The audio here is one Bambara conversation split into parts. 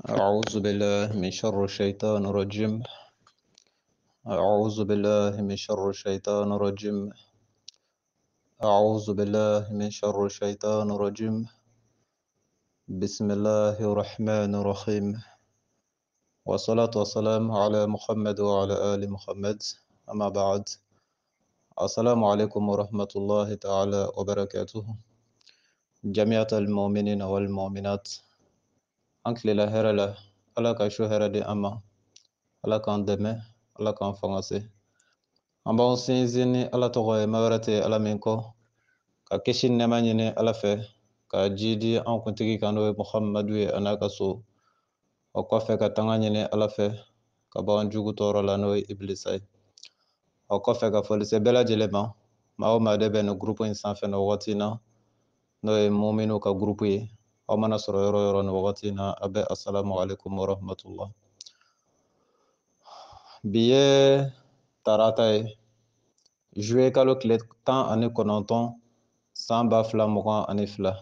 أعوذ بالله من شر الشيطان الرجيم. أعوذ بالله من شر الشيطان الرجيم. أعوذ بالله من شر الشيطان الرجيم. بسم الله الرحمن الرحيم. والصلاة والسلام على محمد وعلى آل محمد. أما بعد، السلام عليكم ورحمة الله تعالى وبركاته. جميع المؤمنين والمؤمنات، أنك لا هر له ألا كشو هر دي أما ألا كان دمه ألا كان فنسي. An b'aw sinsin ni Ala tɔgɔ ye, ma wɛrɛ tɛ Ala min kɔ, ka kisi ni nɛɛma ɲini Ala fɛ, ka ji di an kuntigi kan n'o ye Muhamadu ye a n'a ka so. O kɔfɛ ka tanga ɲini Ala fɛ, ka bɔ an jugu tɔɔrɔ la n'o ye Ibilisa ye. O kɔfɛ ka foli se bɛɛ lajɛlen ma, maa o maa de bɛ nin gurupu in sanfɛ nin wagati in na, n'o ye muminu ka gurupu ye. Aw mana sɔrɔ yɔrɔ o yɔrɔ nin wagati in na, a bɛ asalamu alaikum wa rahmatullah. Bi ye tarata ye, juwe kalo tile 19 san 2022.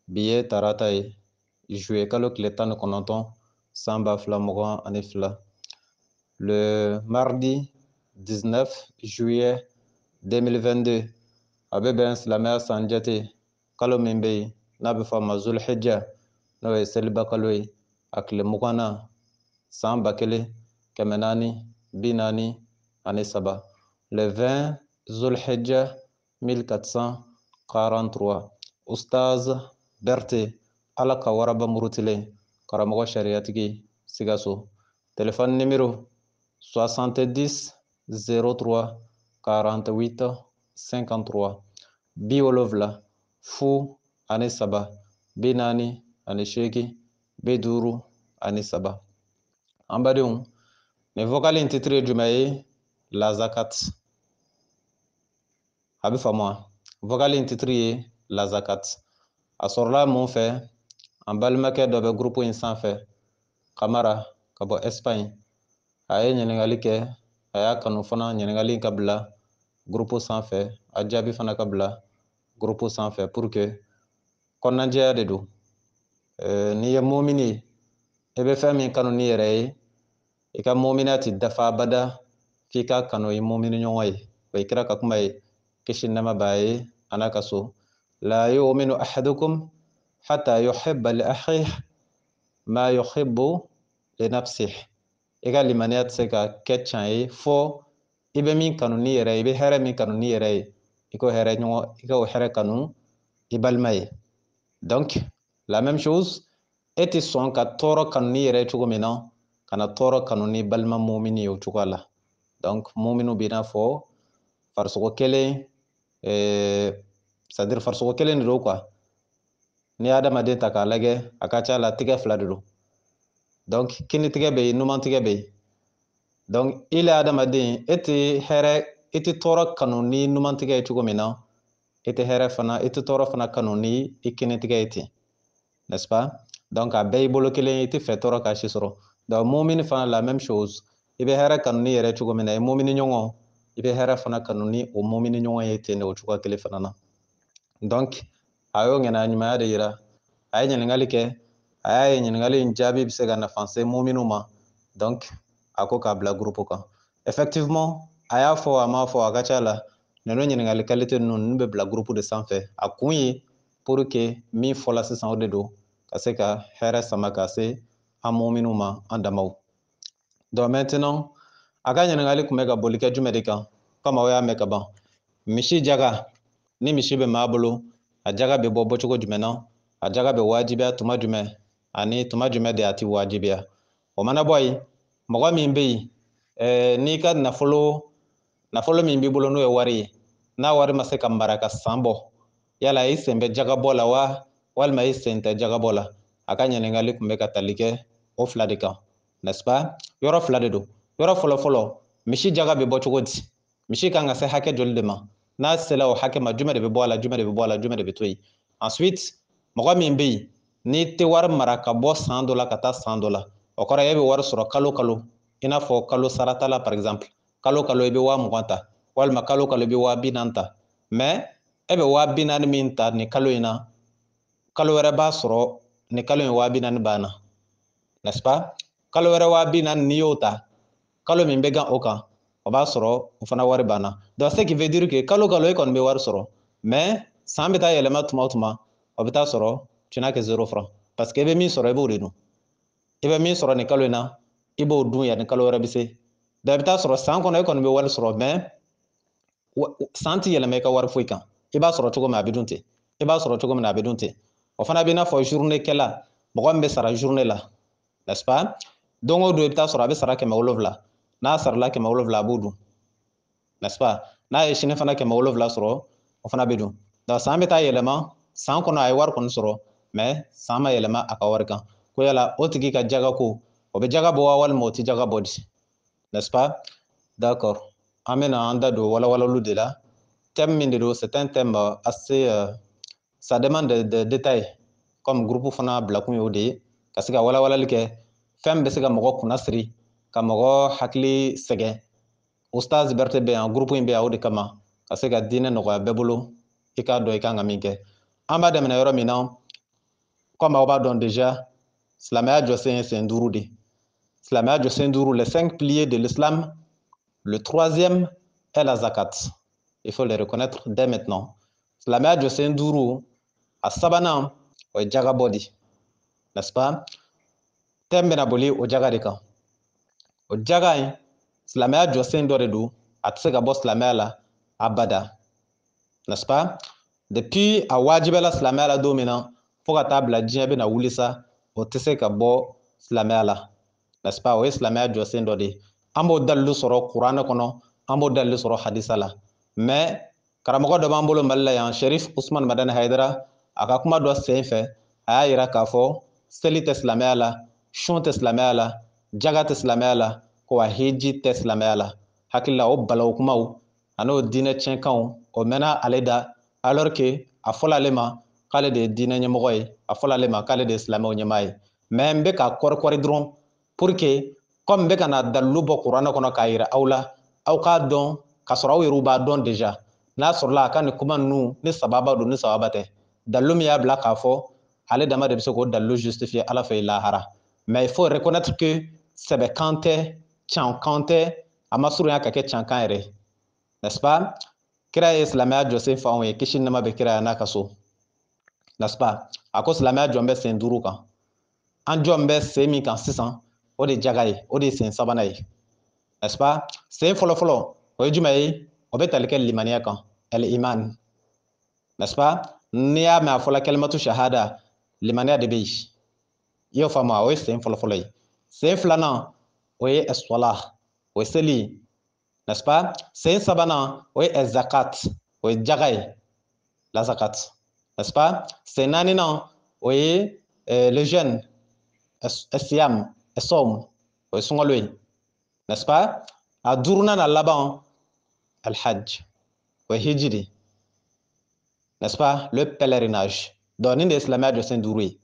Bi ye tarata ye, juwe kalo tile 19 san 2022. Le mardi 19 juillet 2022, a bɛ bɛn silamɛya san jate kalo min bɛ yen n'a bɛ fɔ a ma Zulhijja, n'o ye seliba kalo ye, a tile 20nan san 1443. Le 20 Zulhijja 1443. Ustaz Berté Ala ka waraba murutilen, karamɔgɔ sariyatigi Sikaso. Téléphone numéro 70 03 48 53 70 03 48 53. An badenw, nin vocal in titre ye jumɛn ye? La zakat. A bɛ faamu wa? Vocal in titre ye la zakat. A sɔrɔla mun fɛ? An balimakɛ dɔ bɛ groupe in sanfɛ, Kamara ka bɔ Espagne. A ye ɲininkali kɛ, a y'a kanu fana ɲininkali ka bila groupe sanfɛ, a jaabi fana ka bila groupe sanfɛ pour que kɔnɔnajɛya de don. N'i ye mumini ye, i bɛ fɛn min kanu n'i yɛrɛ ye, i ka muminiya ti dafa abada f'i ka kanu i mumini ɲɔgɔn ye. O ye kira ka kuma ye, kisi ni nɛɛma b'a ye a n'a ka so. La yu'minu ahadukum hatta yuhibba li akhihi ma yuhibbu li nafsihi. I ka limaniya tɛ se ka kɛ tiɲɛ ye fɔ i bɛ min kanu n'i yɛrɛ ye, i bɛ hɛrɛ min kanu n'i yɛrɛ ye, i k'o hɛrɛ kanu i balima ye. Donc, la même chose, e tɛ sɔn ka tɔɔrɔ kanu n'i yɛrɛ ye cogo min na, kana tɔɔrɔ kanu ni balima mumini ye o cogoya la. Donc, muminu b'i n'a fɔ farisogo kelen, c'est-à-dire farisogo kelen de don quoi. N'i ye adamaden ta k'a lajɛ, a ka ca la tigɛ 2 de don. Donc, kinitigɛ bɛ yen, numantigɛ bɛ yen. Donc, ile adamaden, e tɛ hɛrɛ, i tɛ tɔɔrɔ kanu ni numantigɛ ye cogo min na, i tɛ hɛrɛ fana, i tɛ tɔɔrɔ fana kanu ni i kinitigɛ ye ten, n'est-ce pas? Donc, a bɛɛ y'i bolo kelen ye, i tɛ fɛ tɔɔrɔ ka si sɔrɔ. Donc, mumini fana la même chose. I bɛ hɛrɛ kanu ni yɛrɛ cogo min na, i mumini ɲɔgɔn, i bɛ hɛrɛ fana kanu ni o mumini ɲɔgɔn ye ten de o cogoya kelen fana na. Donc, a y'o ŋɛna ɲumanya de yira. A ye ɲininkali kɛ, a y'a ye ɲininkali in jaabi bɛ se ka nafa se muminu ma. Donc, a ko k'a bila groupe kan. Effectivement, a y'a fɔ a m'a fɔ a ka ca la, ninnu ɲininkali qualité ninnu bɛ bila groupe de sanfɛ. A kun ye pour que min fɔla sisan o de don, ka se ka hɛrɛ sama ka se an muminu ma an damaw. Donc maintenant, a ka ɲininkali tun bɛ ka boli kɛ jumɛn de kan? Comme aw y'a mɛn ka ban. Misi jaga, ni misi bɛ maa bolo, a jaga bɛ bɔ bɔcogo jumɛn na? A jaga bɛ wajibiya tuma jumɛn? Ani tuma jumɛn de a ti wajibiya? O mana bɔ yen, mɔgɔ min bɛ yen, n'i ka nafolo min b'i bolo n'o ye wari ye, n'a wari ma se ka mara ka san bɔ, yala i sen bɛ jagabɔ la wa? Walima i sen tɛ jagabɔ la? A ka ɲininkali tun bɛ ka tali kɛ o 2 de kan, n'est-ce pas? Yɔrɔ 2 de don. Yɔrɔ fɔlɔ-fɔlɔ, misi jaga bɛ bɔ cogo di? Misi kan ka se hakɛ joli de ma? N'a sela o hakɛ ma, jumɛn de bɛ bɔ a la, jumɛn de bɛ bɔ a la, jumɛn de bɛ to yen? Ensuite, mɔgɔ min bɛ yen, n'i tɛ wari mara ka bɔ san dɔ la ka taa san dɔ la, o kɔrɔ e bɛ wari sɔrɔ kalo o kalo, i n'a fɔ kalo sarata la par exemple. Kalo o kalo i bɛ 20,000 ta, walima kalo o kalo i bɛ 40,000 ta. Mais e bɛ 40,000 min ta nin kalo in na, kalo wɛrɛ b'a sɔrɔ nin kalo in 40,000 banna. n'est-ce pas? Kalo wɛrɛ 40,000 n'i y'o ta kalo min bɛ gan o kan o b'a sɔrɔ o fana wari banna. Donc ce qui veut dire que kalo kalo e kɔni bɛ wari sɔrɔ mais san bɛ taa yɛlɛma tuma o tuma o bɛ taa sɔrɔ tu n'as que 0 franc parce que i bɛ min sɔrɔ i b'o de dun. I bɛ min sɔrɔ nin kalo in na i b'o dun yanni kalo wɛrɛ bɛ se. Donc i bɛ taa sɔrɔ san kɔnɔ e kɔni bɛ wari sɔrɔ mais san tɛ yɛlɛma i ka wari foyi kan. I b'a sɔrɔ cogo min a bɛ dun ten. I b'a sɔrɔ cogo min a bɛ dun ten. O fana bɛ n'a fɔ journée kɛla mɔgɔ min bɛ sara journée la n'est-ce pas? Don o don i bɛ taa sɔrɔ a bɛ sara 700 n'a sarala 700 a b'o dun n'est-ce pas? N'a ye sini fana 700 sɔrɔ o fana bɛ dun. Donc san bɛ taa yɛlɛma san kɔnɔ a ye wari kɔni sɔrɔ mais san ma yɛlɛma a ka wari kan. Ko yala o tigi ka jaga ko o bɛ jaga bɔ wa walima o tɛ jaga bɔ di n'est-ce pas? D'accord. An bɛna an da don walawalalu de la. Thème min de don c'est un thème assez ça demande de détails comme groupe fana bilakun y'o de ye ka se ka walawalali kɛ fɛn min bɛ se ka mɔgɔ kunna siri ka mɔgɔ hakili sɛgɛn. Ustaz Berete bɛ yan groupe in bɛ yan o de kama ka se ka diinɛ nɔgɔya bɛɛ bolo i k'a dɔn i kan ka min kɛ. An b'a daminɛ yɔrɔ min na comme aw b'a dɔn déjà silamɛya jɔsen ye sen 5 de. Silamɛya jɔsen 5 les 5 piliers de l'islam, le 3e est la zakat. Il faut le reconnaître dès maintenant. Silamɛya jɔsen 5 a sabanan o ye jaga bɔ di n'est-ce pas? Thème bɛna boli o jaga de kan. O jaga in silamɛya jɔsen dɔ de don a tɛ se ka bɔ silamɛya la abada n'est-ce pas? Depuis a wajibɛla silamɛya la don min na fo ka taa bila diɲɛ bɛna wuli sa o tɛ se ka bɔ silamɛya la n'est-ce pas? O ye silamɛya jɔsen dɔ de ye. An b'o dalilu sɔrɔ kuranɛ kɔnɔ an b'o dalilu sɔrɔ hadisa la mais karamɔgɔ dɔ b'an bolo Mali la yan Sherif Usman Madani Hayidara a ka kuma dɔ sen fɛ a y'a yira k'a fɔ seli tɛ silamɛya la sun tɛ silamɛya la jaga tɛ silamɛya la ko wa hiji tɛ silamɛya la. Hakili la o balawu kumaw an'o diinɛ tiɲɛkanw o mɛnna ale da alors que a fɔla ale ma k'ale de ye diinɛ ɲɛmɔgɔ ye a fɔla ale ma k'ale de ye silamɛw ɲɛmaa ye mais n bɛ ka kɔrikɔri dɔrɔn pour que comme n bɛ ka na dalilu bɔ kuranɛ kɔnɔ k'a yira aw la aw k'a dɔn k'a sɔrɔ aw yɛrɛw b'a dɔn déjà n'a sɔrɔla a ka nin kuma ninnu ni sababa don ni sababa tɛ dalilu min y'a bila k'a fɔ ale dama de bɛ se k'o dalilu justifier ala fɛ lahara mais il faut reconnaître que sɛbɛkan tɛ cankan tɛ a ma surunya ka kɛ cankan yɛrɛ n'est-ce pas? Kira ye silamɛya jɔsen fɔ anw ye kisi ni nɛɛma bɛ kira n'a ka so n'est-ce pas? A ko silamɛya jɔn bɛ sen 5 kan an jɔn bɛ sen min kan sisan o de jaga ye o de ye sen 3nan ye n'est-ce pas? Sen fɔlɔfɔlɔ o ye jumɛn ye o bɛ tali kɛ limaniya kan el iman n'est-ce pas? N'i y'a mɛn a fɔla kalimatu shahada limaniya de bɛ yen i y'o faamu o ye sen fɔlɔfɔlɔ ye. Sen 2nan o ye as-salah o ye seli ye n'est-ce pas? Sen 3nan o ye zakat o ye jaga ye la zakat n'est-ce pas? Sen 4nan o ye le jeûne siyam sawm o ye sunkalo ye n'est-ce pas? A 5nan na laban al-hajj o ye hiji de n'est-ce pas? Le pèlerinage. Donc nin de ye silamɛya jɔsen 5 ye.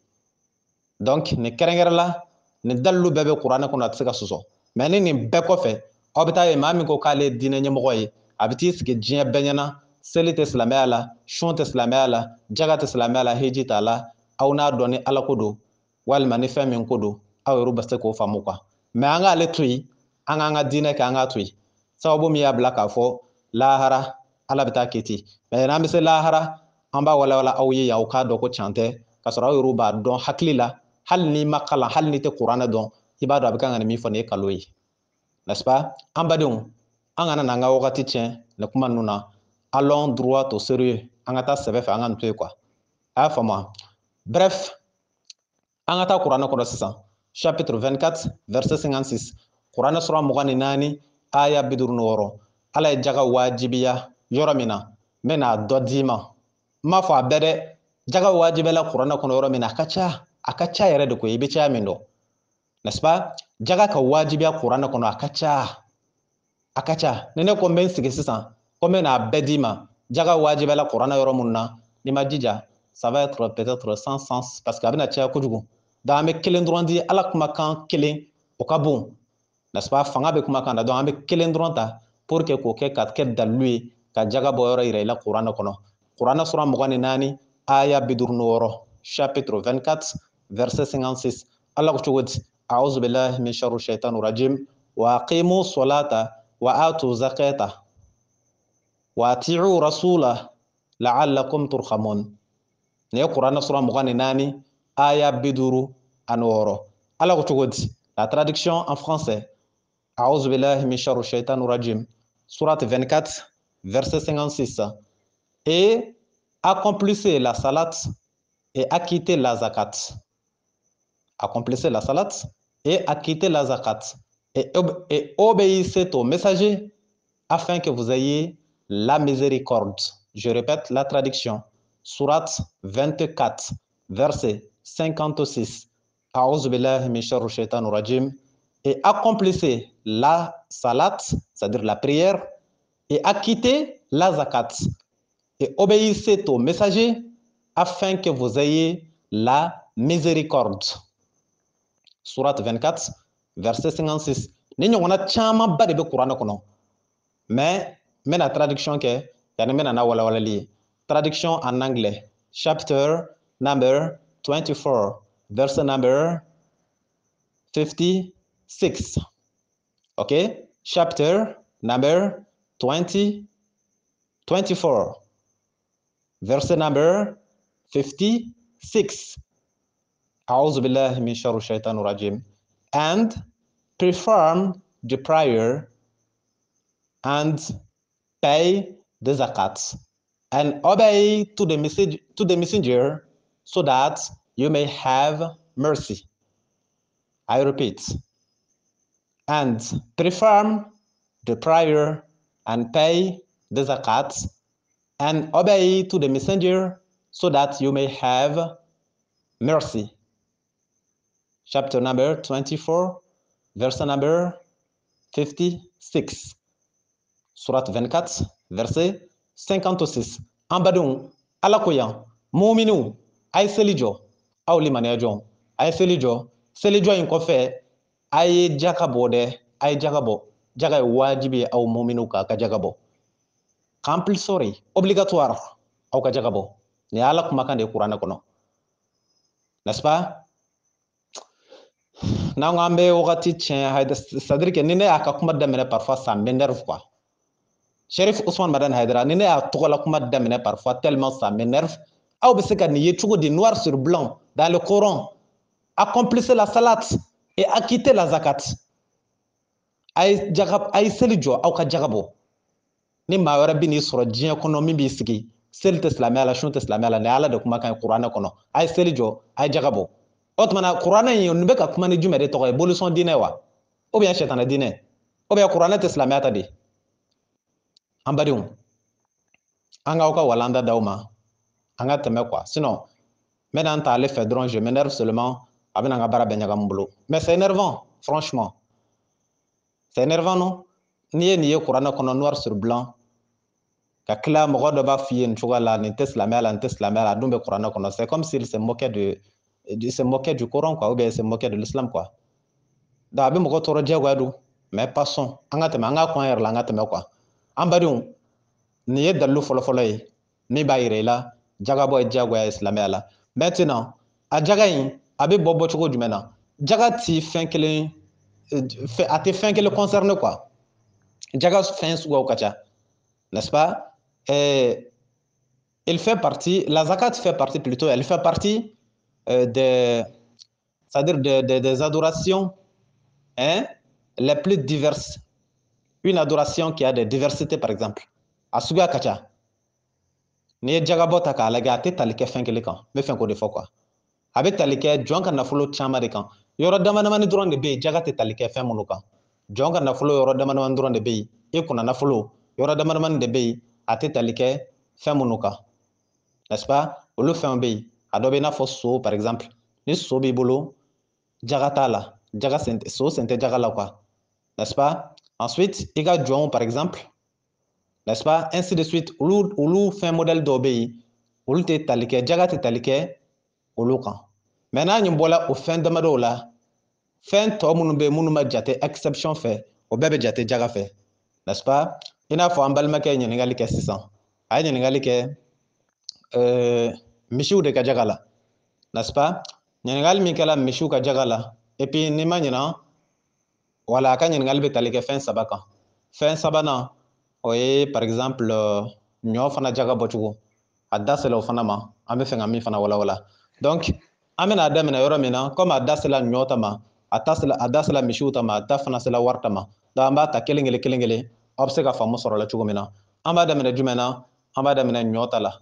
Donc nin kɛrɛnkɛrɛn la nin dalilu bɛɛ bɛ kuranɛ kɔnɔ a tɛ se ka sɔsɔ mais ni nin bɛɛ kɔfɛ aw bɛ taa ye maa min ko k'ale ye diinɛ ɲɛmɔgɔ ye a bɛ t'i sigi diɲɛ bɛɛ ɲɛna seli tɛ silamɛya la sun tɛ silamɛya la jaga tɛ silamɛya la hiji t'a la aw n'a dɔn ni ala ko don walima ni fɛn min ko don aw yɛrɛ bɛ se k'o faamu quoi mais an k'ale to yen an k'an ka diinɛ kɛ an k'a to yen sababu min y'a bila k'a fɔ lahara ala bɛ taa kɛ ten mais n'an bɛ se lahara an b'a walawala aw ye yan aw k'a dɔn ko can tɛ k'a sɔrɔ aw yɛrɛ b'a dɔn hakili la hali n'i ma kalan hali n'i tɛ kuranɛ dɔn i b'a dɔn a bɛ kan ka nin min fɔ nin ye nkalon ye n'est-ce pas? An badenw an kana n'an ka wagati tiɲɛ nin kuma ninnu na allons droit au sérieux an ka taa sɛbɛ fɛ an ka nin to yen quoi a y'a faamu bref an ka taa kuranɛ kɔnɔ sisan chapitre 24 verset 56 kuranɛ sura 24 aya 56 ala ye jaga wajibiya yɔrɔ min na n bɛna dɔ d'i ma n m'a fɔ a bɛɛ dɛ jaga wajibiyala kuranɛ kɔnɔ yɔrɔ min na a ka ca yɛrɛ de koyi i bɛ caya min dɔn n'est-ce pas? Jaga ka wajibiya kuranɛ kɔnɔ a ka ca ni ne ko n bɛ n sigi sisan ko n bɛ n'a bɛɛ d'i ma jaga wajibiyala kuranɛ yɔrɔ minnu na n'i ma jija ça va être peut-être sans sens parce que a bɛna caya kojugu donc an bɛ kelen dɔrɔn di ala kumakan kelen o ka bon n'est-ce pas? Fanga bɛ kumakan na donc an bɛ kelen dɔrɔn ta pour que k'o kɛ ka kɛ dalilu ye ka jaga bɔ yɔrɔ yira i la kuranɛ kɔnɔ kuranɛ sura 24 aya 56 chapitre 24 verset 56 ala ko cogo di a'udhu billahi min sharri shaitanir rajim wa aqimu salata wa atu zakata wa ati'u rasulah la'allakum turhamun. Ne Qur'an sura 24 aya 56. Allah ko cogodi. La traduction en français. A'udhu billahi min sharri shaitanir rajim. Sourate 24 verset 56. Et accomplissez la salat et acquittez la zakat. Accomplissez la salat et acquittez la zakat. Et obéissez au messager afin que vous ayez la miséricorde. Je répète la traduction. Sourate 24, verset 56. A'udhu billahi min sharri shaitanir rajim. Et accomplissez la salat, c'est-à-dire la prière, et acquittez la zakat. Et obéissez au messager afin que vous ayez la miséricorde. Sourate 24, verset 56. Ni ɲɔgɔnna caman ba de bɛ kuranɛ kɔnɔ. Mais n bɛna traduction kɛ yani n bɛna n'a walawalali ye. Traduction en anglais. Chapter number 24, verset number 56. Okay? Chapter number 24, verset number 56. A'udhu billahi min sharri shaitanir rajim. And perform the prayer and pay the zakat and obey to the messenger so that you may have mercy. I repeat. And perform the prayer and pay the zakat and obey to the messenger so that you may have mercy. Chapter number 24, verset number 56. Surat 24, verset 56. An badenw, Ala ko yan, muminun, a ye seli jɔ, aw limaniya jɔnw, a ye seli jɔ. Seli jɔ in kɔfɛ, a ye jaka bɔ dɛ, a ye jaka bɔ. Jaka ye wajibi ye aw muminun kan, a ka jaka bɔ. Compulsory, obligatoire, aw ka jaka bɔ. Nin ye Ala kumakan de ye kuranɛ kɔnɔ. N'est-ce pas? N'an ko an bɛ wagati tiɲɛ, c'est-à-dire que ni ne y'a ka kuma daminɛ parfois ça m'énerve quoi. Sheriff Ousmane Madane Haidara, ni ne y'a tɔgɔ la kuma daminɛ parfois tellement ça m'énerve. Aw bɛ se ka nin ye cogo di noir sur blanc dans le Coran. Accomplissez la salat et acquittez la zakat. A ye seli jɔ aw ka jaga bɔ. Ni maa wɛrɛ bɛ n'i sɔrɔ diɲɛ kɔnɔ min b'i sigi, seli tɛ silamɛya la, sun tɛ silamɛya la, nin ye Ala de kumakan ye kuranɛ kɔnɔ. A ye seli jɔ, a ye jaga bɔ. O tumana kuranɛ in nin bɛ ka kuma ni jumɛn de tɔgɔ ye? Bolisɔn diinɛ wa? Ou bien sɛtanɛ diinɛ? Ou bien kuranɛ tɛ silamɛya ta de? An badenw, an k'aw ka walanda d'aw ma, an ka tɛmɛ quoi. Sinon, n bɛna n ta ale fɛ dɔrɔn, je m'énerve seulement, a bɛna n ka baara bɛɛ ɲagami bolo. Mais c'est énervant, franchement. C'est énervant non? N'i ye nin ye kuranɛ kɔnɔ noir sur blanc, ka tila mɔgɔ dɔ b'a f'i ye nin cogoya la, nin tɛ silamɛya la, nin tɛ silamɛya la, a dun bɛ kuranɛ kɔnɔ. C'est comme s'il se moquait du Coran quoi, ou bien il se moquait de l'islam quoi. Donc a bɛ mɔgɔ tɔɔrɔ diyagoya don, mais passons, an ka tɛmɛ, an ka kun an yɛrɛ la, an ka tɛmɛ quoi. An badenw, nin ye dalilu fɔlɔfɔlɔ ye min b'a yira i la jagabɔ ye diyagoya ye silamɛya la. Maintenant a jaga in a bɛ bɔ cogo jumɛn na? Jaga ti fɛn kelen, a tɛ fɛn kelen concerné quoi. Jaga fɛn suguyaw ka ca, n'est-ce pas? Il fait partie, la zakat fait partie plutôt, elle fait partie c'est-à-dire des adorations les plus diverses. Une adoration qui a des diversités par exemple. A suguya ka ca. N'i ye jagabɔ ta k'a lajɛ, a tɛ tali kɛ fɛn kelen kan. N bɛ fɛn k'o de fɔ quoi. A bɛ tali kɛ jɔn ka nafolo caman de kan. Yɔrɔ damadamani dɔrɔn de bɛ yen, jaga tɛ tali kɛ fɛn minnu kan. Jɔn ka nafolo yɔrɔ damadamani dɔrɔn de bɛ yen. I kunna nafolo yɔrɔ damadamani de bɛ yen, a tɛ tali kɛ fɛn minnu kan. N'est-ce pas? Olu fɛnw bɛ yen. A dɔ bɛ i n'a fɔ so par exemple. Ni so b'i bolo, jaga t'a la. So sen tɛ jaga la quoi. N'est-ce pas? Ensuite, i ka jɔnw par exemple, n'est-ce pas? Ainsi de suite, olu fɛn modèle dɔw bɛ yen, olu tɛ tali kɛ, jaga tɛ tali kɛ olu kan. Mais n'a ɲɛ bɔla o fɛn damadɔw la, fɛn tɔ minnu bɛ yen minnu ma jate exception fɛ, o bɛɛ bɛ jate jaga fɛ, n'est-ce pas? I n'a fɔ an balimakɛ ye ɲininkali kɛ sisan, a ye ɲininkali kɛ misiw de ka jaga la, n'est-ce pas? Ɲininkali min kɛla misiw ka jaga la, et puis ni ma ɲina wala ka ɲininkali bɛ tali kɛ fɛn saba kan fɛn sabanan o ye par exemple ɲɔ fana jaga bɔcogo a da sela o fana ma an bɛ fɛ ka min fana walawala donc an bɛna daminɛ yɔrɔ min na comme a da sela ɲɔ ta ma a da sela misiw ta ma a da fana sela wari ta ma donc an b'a ta kelen kelen kelen kelen aw bɛ se ka faamu sɔrɔ la cogo min na an b'a daminɛ jumɛn na an b'a daminɛ ɲɔ ta la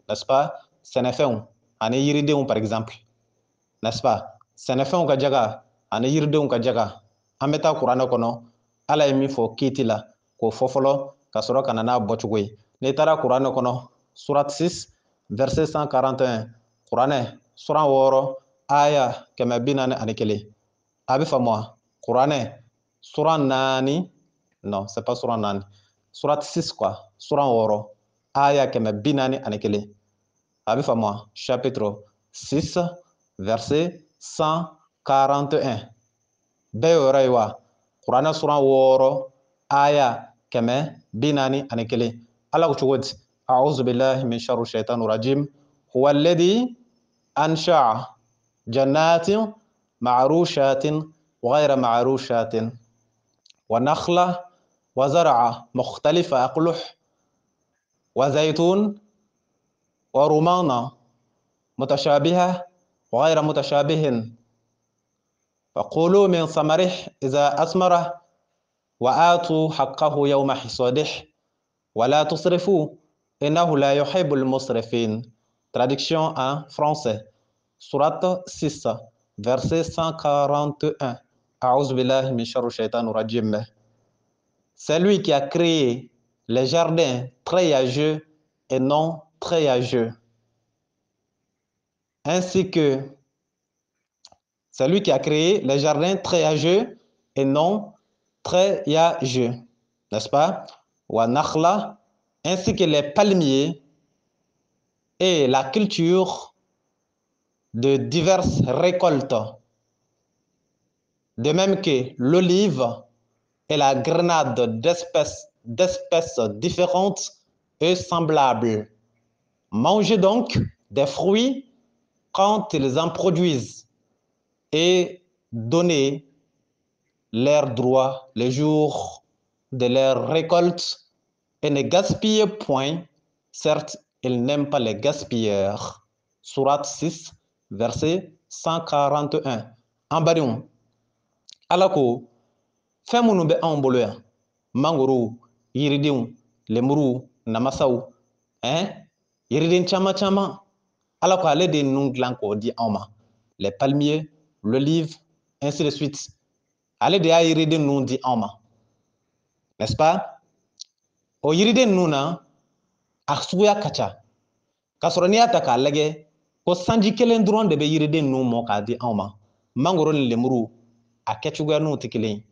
n'est-ce pas sɛnɛfɛnw ani yiridenw par exemple n'est-ce pas sɛnɛfɛnw ka jaga ani yiridenw ka jaga an bɛ taa kuranɛ kɔnɔ ala ye min fɔ kiiti la k'o fɔ fɔlɔ ka sɔrɔ ka na n'a bɔcogo ye n'i taara kuranɛ kɔnɔ surat 6 verset 141 kuranɛ suran 6 aya 441 a bɛ faamu wa kuranɛ suran 4 non c'est pas suran 4 surat 6 quoi suran 6 aya 441 a bɛ faamu wa chapitre 6 verset 141 bɛɛ y'o yɔrɔ ye wa kuranɛ suran 6 aya 441 ala ko cogo di أعوذ بالله من شر الشيطان الرجيم هو الذي أنشأ جنات معروشات وغير معروشات ونخلة وزرع مختلف أقلح وزيتون ورمان متشابهة وغير متشابه فقولوا من ثمره إذا أثمر وآتوا حقه يوم حصاده ولا تصرفوا إنه لا يحب المسرفين. Traduction en français. Sourate 6, verset 141. أعوذ بالله من شر الشيطان الرجيم. C'est lui qui a créé les jardins triageux et non triageux. Ainsi que c'est lui qui a créé les jardins triageux et non triageux. N'est-ce pas? Wa nakhla, ainsi que les palmiers et la culture de diverses récoltes, de même que l'olive et la grenade d'espèces différentes et semblables. Mangez donc des fruits quand ils en produisent et donnez leur droit les jours de leur récolte et ne gaspillez point, certes, il n'aime pas les gaspilleurs. Surat 6, verset 141. En badenw, ala ko fɛn minnu bɛ anw bolo yan mangoro yiridenw lemuru namasaw yiriden caman caman ala ko ale de ye ninnu dilan k'o di anw ma les palmiers l'olive ainsi de suite ale de y'a yiriden ninnu di anw ma n'est-ce pas o yiriden ninnu na a suguya ka ca k'a sɔrɔ n'i y'a ta k'a lajɛ ko sanji kelen dɔrɔn de bɛ yiriden ninnu mɔ k'a di anw ma mangoro ni lemuru a kɛcogoya ninnu tɛ kelen ye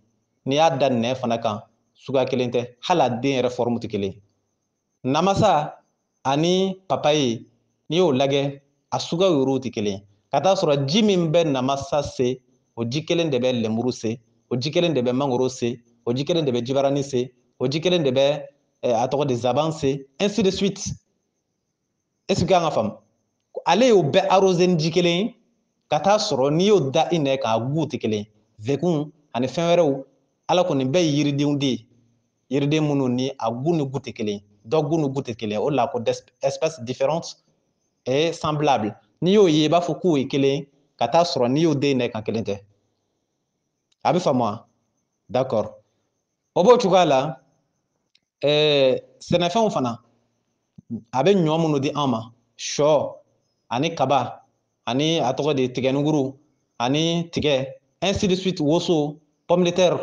n'i y'a da nɛn fana kan suguya kelen tɛ hali a den yɛrɛ fɔrɔmu tɛ kelen ye namasa ani papaye n'i y'o lajɛ a suguya yɔrɔw tɛ kelen ye ka taa sɔrɔ ji min bɛ namasa se o ji kelen de bɛ lemuru se o ji kelen de bɛ mangoro se o ji kelen de bɛ jibarani se o ji kelen de bɛ a tɔgɔ de zaban se ainsi de suite est ce que an ka faamu ale y'o bɛɛ arrosé ni ji kelen ye ka taa sɔrɔ n'i y'o da i nɛ kan a guw tɛ kelen ye vekun ani fɛn wɛrɛw ala kɔni bɛɛ ye yiridenw de ye yiriden minnu ni a gu ni gu tɛ kelen ye dɔ gu ni gu tɛ kelen ye o de la ko d'espèces différentes et semblables n'i y'o ye i b'a fɔ k'o ye kelen ye ka taa sɔrɔ n'i y'o den nɛ kan kelen tɛ a bɛ faamu wa d'accord o b'o cogoya la sɛnɛfɛnw fana a bɛ ɲɔ minnu di an ma sɔ ani kaba ani a tɔgɔ de tigɛnuguru ani tigɛ ainsi de suite woso pomme de terre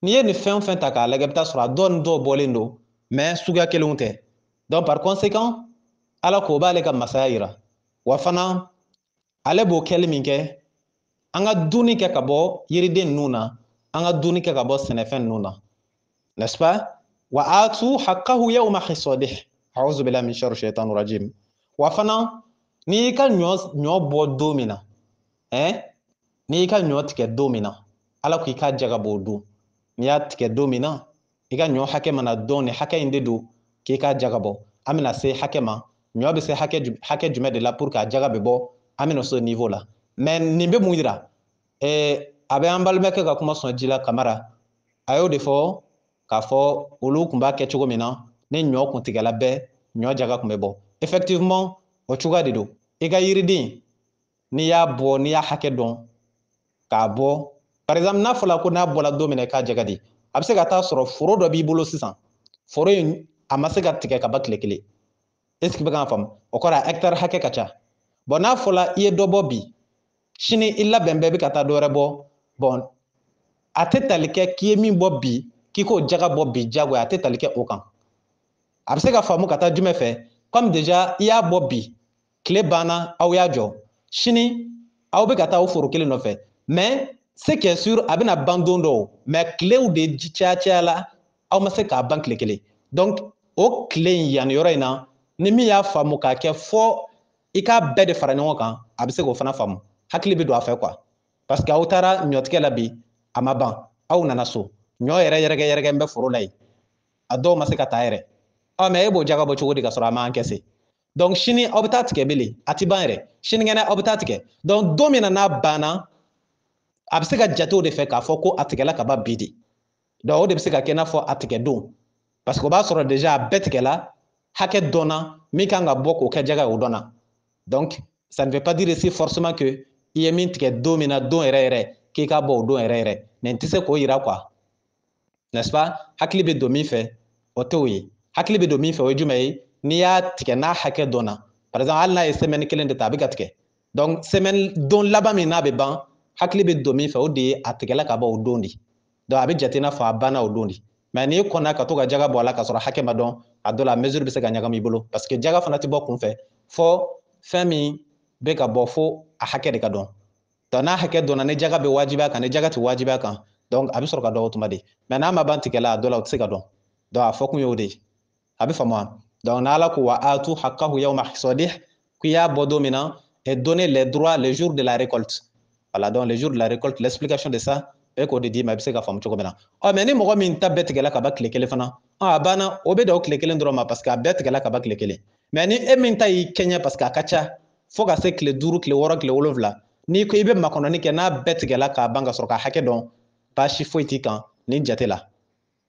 n'i ye nin fɛn o fɛn ta k'a lajɛ i bɛ taa sɔrɔ a dɔw ni dɔw bɔlen don mais suguya kelenw tɛ donc par conséquent ala k'o b'ale ka masaya yira wa fana ale b'o kɛli min kɛ an ka dunni kɛ ka bɔ yiriden ninnu na an ka dunni kɛ ka bɔ sɛnɛfɛn ninnu na n'est-ce pas wa atu haqqahu yawma hisadih a'udhu billahi min sharri shaitanir rajim wa fana n'i y'i ka ɲɔ bɔ don min na n'i y'i ka ɲɔ tigɛ don min na ala ko i k'a jaga b'o don n'i y'a tigɛ don min na i ka ɲɔ hakɛ mana dɔn nin hakɛ in de don k'i k'a jaga bɔ an bɛna se hakɛ ma ɲɔ bɛ se hakɛ jumɛn de la pour que a jaga bɛ bɔ an bɛna se o niveau la mais nin bɛ mun yira a bɛ an balimakɛ ka kuma sɔn ji la Kamara a y'o de fɔ k'a fɔ olu kun b'a kɛ cogo min na ni ɲɔ kun tigɛla bɛɛ ɲɔ jaga kun bɛ bɔ effectivement o cogoya de don i ka yiriden n'i y'a bɔ n'i y'a hakɛ dɔn k'a bɔ par exemple n'a fɔla ko n'a bɔla don min na i k'a jaga di a bɛ se ka taa sɔrɔ foro dɔ b'i bolo sisan foro in a ma se ka tigɛ ka ban tile kelen est ce que i bɛ k'an faamu o kɔrɔ a hectare hakɛ ka ca bon n'a fɔla i ye dɔ bɔ bi sini i labɛn bɛɛ bɛ ka taa dɔ wɛrɛ bɔ bon a tɛ tali kɛ k'i ye min bɔ bi k'i k'o jaga bɔ bi jagoya a tɛ tali kɛ o kan a bɛ se ka faamu ka taa jumɛn fɛ comme déjà i y'a bɔ bi tile banna aw y'a jɔ sini aw bɛ ka taa o foro kelen nɔfɛ mais c'est que sûr a bɛna ban don dɔw mais tilew de caya la aw ma se k'a ban tile kelen donc o tile in yan yɔrɔ in na ni min y'a faamu k'a kɛ fɔ i k'a bɛɛ de fara ɲɔgɔn kan a bɛ se k'o fana faamu hakili bɛ don a fɛ quoi parce que aw taara ɲɔtigɛ la bi a ma ban aw nana so ɲɔ yɛrɛ yɛrɛkɛ n bɛ foro la yen a dɔw ma se ka taa yɛrɛ mais e b'o jaga bɔ cogo di ka sɔrɔ a ma encaissé donc sini aw bɛ taa tigɛ bilen a ti ban yɛrɛ sinikɛnɛ aw bɛ taa tigɛ donc don min na n'a banna a bɛ se ka jate o de fɛ k'a fɔ ko a tigɛla ka ban bi de donc o de bɛ se ka kɛ i n'a fɔ a tigɛ don parce que o b'a sɔrɔ déjà a bɛɛ tigɛla hakɛ dɔnna min kan ka bɔ k'o kɛ jaga ye o dɔnna donc ça ne veut pas dire ici forcément que i ye min tigɛ don min na don yɛrɛ yɛrɛ k'i k'a bɔ o don yɛrɛ yɛrɛ nin tɛ se k'o yira quoi n'est-ce pas hakili bɛ don min fɛ o t'o ye hakili bɛ don min fɛ o ye jumɛn ye n'i y'a tigɛ n'a hakɛ dɔnna par exemple hali n'a ye semaine kelen de ta a bɛ ka tigɛ donc semaine don laban min n'a bɛ ban hakili bɛ don min fɛ o de ye a tigɛla ka bɔ o don de donc a bɛ jate i n'a fɔ a banna o don de mais n'i kɔnna ka to ka jaga bɔ a la ka sɔrɔ hakɛ ma dɔn a dɔ la mesure bɛ se ka ɲagami i bolo parce que jaga fana tɛ bɔ kunfɛ fɔ fɛn min bɛ ka bɔ fo a hakɛ de ka dɔn donc n'a hakɛ dɔnna ni jaga bɛ wajibiya kan ni jaga tɛ wajibiya kan donc a bɛ sɔrɔ ka dɔn o tuma de mais n'a ma ban tigɛla a dɔ la o tɛ se ka dɔn donc a fɔ kun y'o de ye a bɛ faamu wa donc n'ala ko wa atu haqqahu yawma hasadih k'i y'a bɔ don min na et donner les droits les jours de la récolte voilà donc les jours de la récolte l'explication de ça e k'o de d'i ma i bɛ se ka faamu cogo min na mais ni mɔgɔ min ta bɛɛ tigɛla ka ban tile kelen fana a banna o bɛ dan o tile kelen dɔrɔn ma parce que a bɛɛ tigɛla ka ban tile kelen mais ni e min ta y'i kɛɲɛ parce que a ka ca fo ka se tile 5 tile 6 tile 7 n'i ko i bɛ makɔnɔni kɛ n'a bɛɛ tigɛla k'a ban ka sɔrɔ ka hakɛ dɔn baasi foyi t'i kan nin jate la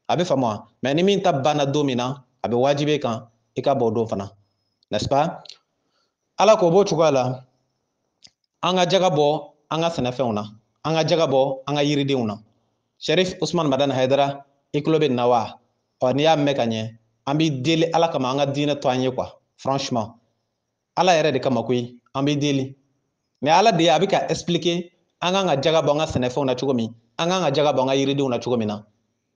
a bɛ faamu wa mais ni min ta banna don min na a bɛ wajibi kan i ka bɔ o don fana n'est-ce pas ala k'o b'o cogoya la an ka jaga bɔ an ka sɛnɛfɛnw na an ka jaga bɔ an ka yiridenw na Sherif Usman Madan Haidara i tulo bɛ nin na wa n'i y'a mɛn ka ɲɛ an b'i deli ala kama an ka diinɛ to an ye quoi franchement ala yɛrɛ de kama koyi an b'i deli mais ala de ye a bɛ ka expliquer an kan ka jaga bɔ an ka sɛnɛfɛnw na cogo min an kan ka jaga bɔ an ka yiridenw na cogo min na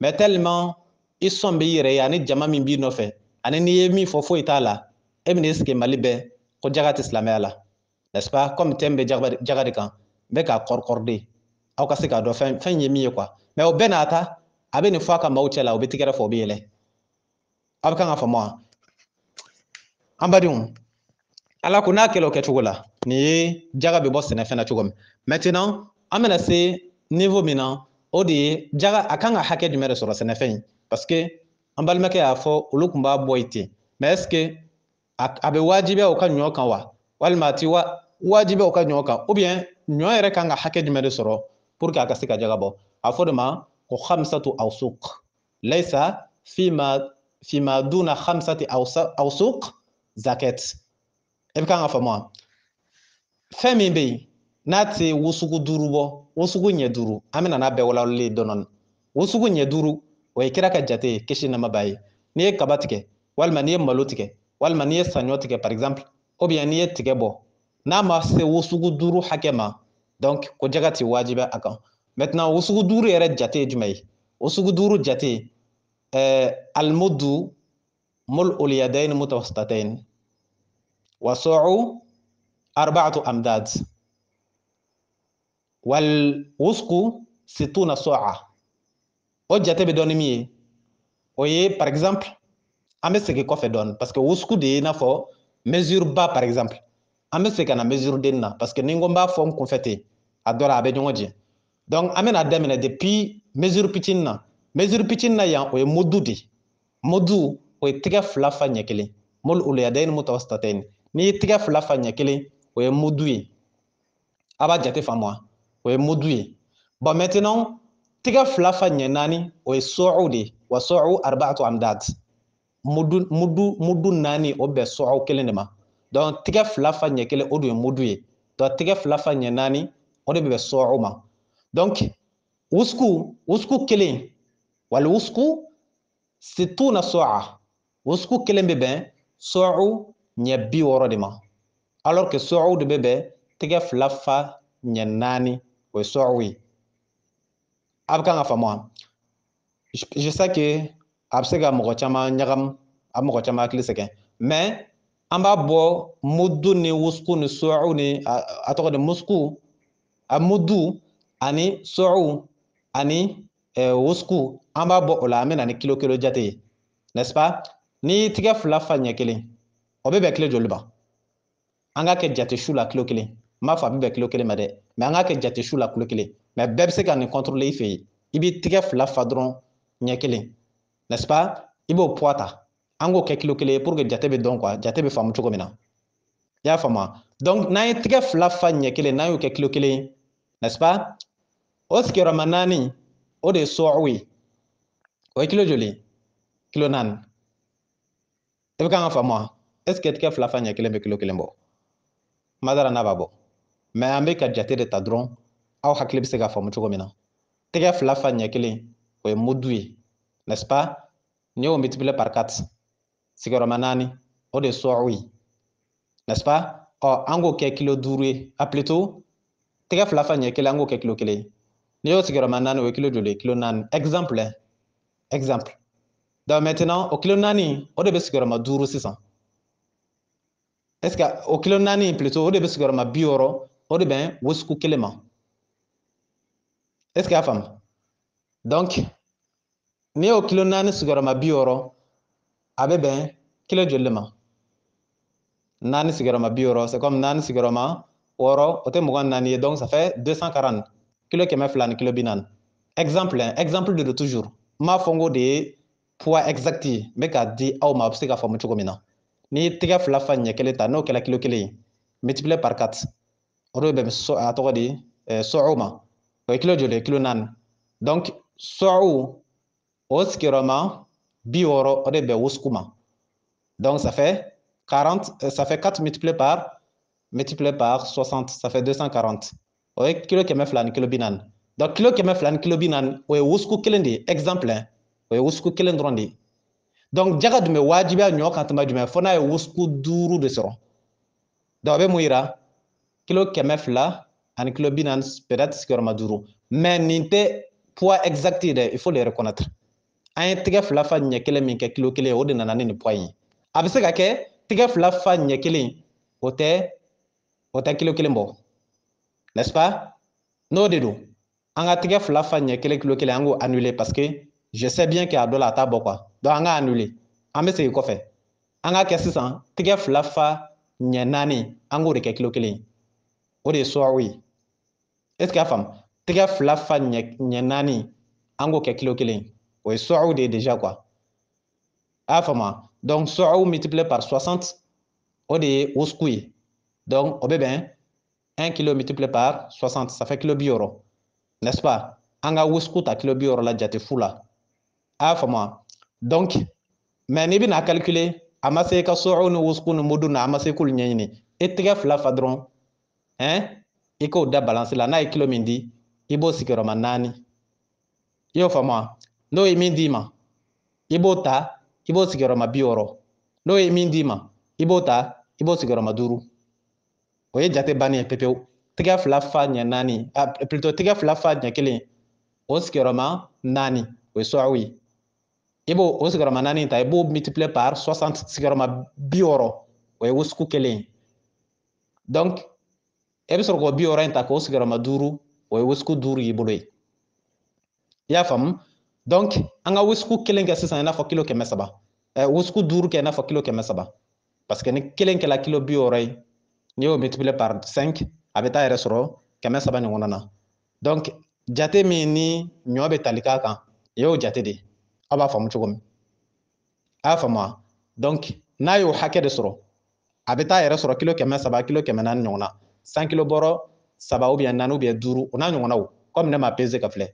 mais tellement i sɔn bɛ i yɛrɛ ye ani jama min b'i nɔfɛ ani n'i ye min fɔ foyi t'a la e bɛna i sigi mali bɛɛ ko jaga tɛ silamɛya la n'est-ce pas comme thème bɛ jaga de kan n bɛ k'a kɔrɔkɔrɔden aw ka se k'a dɔn fɛn ye min ye quoi mais o bɛɛ n'a ta a bɛ nin fɔ a ka maaw cɛ la o bɛ tigɛrɛ fɔ o bɛ yɛlɛ aw bɛ kan ka faamu wa an badenw ala ko n'a kɛla o kɛcogo la nin ye jaga bɛ bɔ sɛnɛfɛn na cogo min maintenant an bɛna se niveau min na o de ye jaga a kan ka hakɛ jumɛn de sɔrɔ sɛnɛfɛn in parce que an balimakɛ y'a fɔ olu tun b'a bɔ yen ten mais est ce que a bɛ wajibiya o ka ɲɔ kan wa walima a ti wajibiya o ka ɲɔ kan ou bien ɲɔ yɛrɛ kan ka hakɛ jumɛn de sɔrɔ pour que a ka se ka jaga bɔ a fɔ de ma ko khamsatu awsuq laysa fima duna khamsati awsuq zakat e bɛ kan ka faamu wa fɛn min bɛ yen n'a tɛ wosugu 5 bɔ wosugu ɲɛ 5 an bɛna n'a bɛɛ walawalalen dɔɔni wosugu ɲɛ 5 o ye kira ka jate ye kisi nama b'a ye n'i ye kaba tigɛ walima n'i ye malo tigɛ walima n'i ye saɲɔ tigɛ par exemple ou bien n'i ye tigɛ bɔ n'a ma se wosugu 5 hakɛ ma donc ko jaga tɛ wajibiya a kan maintenant wosugu 5 yɛrɛ jate ye jumɛn ye wosugu 5 jate almudu mul'ul yadayn mutawassitatayn wa su'u 4 amdad wal wusku 60 su'a o jate bɛ dɔn ni min ye o ye par exemple an bɛ segin kɔfɛ dɔɔni parce que wusku de ye i n'a fɔ mesure ba par exemple an bɛ segin ka na mesure den na parce que ni n ko n b'a fɔ n kunfɛ ten a dɔ la a bɛ ɲɔgɔn jɛ donc an bɛna daminɛ depuis mesure fitinin na yan o ye mudu de mudu o ye tɛgɛ 2 fa ɲɛ kelen mul'ul yadayn mutawassitatayn n'i ye tɛgɛ 2 fa ɲɛ kelen o ye mudu ye a b'a jate faamu wa o ye mudu ye Bon, maintenant, tiga fila fa ɲɛ naani o ye sɔɔcu de wa sɔɔcu arba'atu amdad. Mudu naani o bɛ sɔɔcu kelen de ma. Donc tiga fila fa ɲɛ kelen o dun ye mudu ye. Donc tiga fila fa ɲɛ naani o de bɛ sɔɔcu ma. Donc wusku kelen wali wusku situna sɔɔca. Wusku kelen bɛ bɛn sɔɔcu ɲɛ 60 de ma. Alors que sɔɔcu de bɛ bɛn tiga fila fa ɲɛ naani o ye sɔɔcu ye. A bɛ kan ka faamu. Je sais que a bɛ se ka mɔgɔ caman ɲagam, a mɔgɔ caman hakili sɛgɛn, mais an b'a bɔ mudu ni wusku ni sɔɔcu ni a tɔgɔ de musku, a mudu ani sɔɔcu ani wusku an b'a bɔ o la an bɛ na ni kilo jate ye, n'est-ce pas? Ni tigɛ fila fa ɲɛ kelen o bɛ bɛn kilo joli ma? An ka kɛ jate su la kilo kelen. N m'a fɔ a bɛ bɛn kilo kelen ma dɛ, mais an ka kɛ jate su la kilo kelen. Mais bɛɛ bɛ se ka nin contrôler i fɛ yen. I bɛ tigɛ fila fa dɔrɔn ɲɛ kelen, n'est-ce pas? I b'o poids ta. An k'o kɛ kilo kelen ye pour que jate bɛ dɔn quoi, jate bɛ faamu cogo min na. I y'a faamu? Donc n'an ye tigɛ fila fa ɲɛ kelen n'an y'o kɛ kilo kelen ye, n'est-ce pas? O sigiyɔrɔma naani o de ye sɔɔcu ye. O ye kilo joli? Kilo naani. I bɛ kan ka faamu? Est ce que tigɛ fila fa ɲɛ kelen bɛ kilo kelen bɔ? Madara n'a b'a bɔ. Mais an bɛ ka jate de ta dɔrɔn aw hakili bɛ se ka faamu cogo min na. Tigɛ fila fa ɲɛ kelen o ye mudu ye, n'est-ce pas? N'i y'o multiplier par 4 sigiyɔrɔma naani o de ye sɔɔcu ye, n'est-ce pas? Ɔ an k'o kɛ kilo 5 ye, a plutôt tigɛ fila fa ɲɛ kelen an k'o kɛ kilo 1 ye. N'i y'o sigiyɔrɔma naani o ye kilo joli ye? Kilo 4. Exemple. Donc maintenant o kilo 4 o de bɛ sigiyɔrɔma 5 sisan. Est ce que o kilo 4 plutôt o de bɛ sigiyɔrɔma 60 o de bɛn wusku kelen ma. Est ce que y'a faamu? Donc n'i y'o kilo 4 sigiyɔrɔma 60 a bɛ bɛn kilo joli de ma? 4 sigiyɔrɔma 60 c'est comme 4 sigiyɔrɔma 6 o tɛ 24 ye, donc ça fait 240 kilo 200 ni kilo 40. Exemple de toujours. N m'a fɔ n ko de ye poids exact ye, n bɛ k'a di aw ma a bɛ se ka faamu cogo min na. N'i ye tigɛ fila fa ɲɛ kelen ta n'o kɛra kilo 1 ye, multiplié par 4 o de bɛ a tɔgɔ di sɔɔcu ma. O ye kilo joli ye? Kilo 4. Donc sɔɔcu o sigiyɔrɔma 60 o de bɛ wusku ma. Donc ça fait 4 multiplié par 60, ça fait 240. O ye kilo 200 ni kilo 40. Donc kilo 200 ni kilo 40 o ye wusku kelen de ye. Exemple, o ye wusku kelen dɔrɔn de ye. Donc jaga dun bɛ wajibiya ɲɔ kan tɛmɛ jumɛn fo n'a ye wusku 5 de sɔrɔ. Donc a bɛ mun yira? Kilo 200 ani kilo 40 peut-être sigiyɔrɔma 5. Mais nin tɛ poids exact ye dɛ, il faut le reconnaître. An ye tigɛ fila fa ɲɛ kelen min kɛ kilo 1 ye o de nana ni nin poids ye. A bɛ se ka kɛ tigɛ fila fa ɲɛ kelen o tɛ kilo 1 bɔ, n'est-ce pas? N'o de don an ka tigɛ fila fa ɲɛ kelen kilo 1 an k'o annuler parce que je sais bien que a dɔ la a t'a bɔ quoi. Donc an k'a annuler. An bɛ segin kɔfɛ. An k'a kɛ sisan tigɛ fila fa ɲɛ naani an k'o de kɛ kilo 1 ye. O de ye sɔɔcu ye. Est ce que y'a faamu? Tigɛ fila fa ɲɛ naani an k'o kɛ kilo 1 ye. O ye sɔɔcu de ye déjà quoi. A y'a faamu? Donc sɔɔcu multiplié par 60 o de ye wusku ye. Donc o bɛ bɛn 1 kilo multiplié par 60 ça fait kilo 60, n'est-ce pas? An ka wusku ta kilo 60 la jate fu la. A y'a faamu? Donc mais n'i bɛna calculer a ma se i ka sɔɔcu ni wusku ni mudu na a ma se k'olu ɲɛɲini. I tigɛ fila fa dɔrɔn i k'o da balance la n'a ye kilo min di i b'o sigiyɔrɔma 4. I y'o faamu? N'o ye min d'i ma i b'o ta i b'o sigiyɔrɔma 60. N'o ye min d'i ma i b'o ta i b'o sigiyɔrɔma 5. O ye jate bannen ye pepewu. Tigɛ fila fa ɲɛ naani plutôt tigɛ fila fa ɲɛ kelen o sigiyɔrɔma 4 o ye sɔɔcu ye. I b'o o sigiyɔrɔma 4 ta i b'o multiplier par 60 sigiyɔrɔma 60 o ye wusku kelen ye. Donc e bɛ sɔrɔ k'o 60 in ta k'o sigiyɔrɔma 5 o ye wusku 5 y'i bolo ye. I y'a faamu? Donc an ka wusku kelen kɛ sisan i n'a fɔ kilo 300. Wusku 5 kɛ i n'a fɔ kilo 300 parce que ni kelen kɛla kilo 60 ye n'i y'o multiplier par 5 a bɛ taa yɛrɛ sɔrɔ 300 ɲɔgɔnna na. Donc jate min ni ɲɔ bɛ tali k'a kan i y'o jate de. Aw b'a faamu cogo min? A y'a faamu? Donc n'a y'o hakɛ de sɔrɔ a bɛ taa yɛrɛ sɔrɔ kilo 300 kilo 400 ɲɔgɔnna. 100 kilo bɔrɔ 3 ou bien 4 ou bien 5 o n'a ɲɔgɔnnaw. comme ne m'a pesé ka filɛ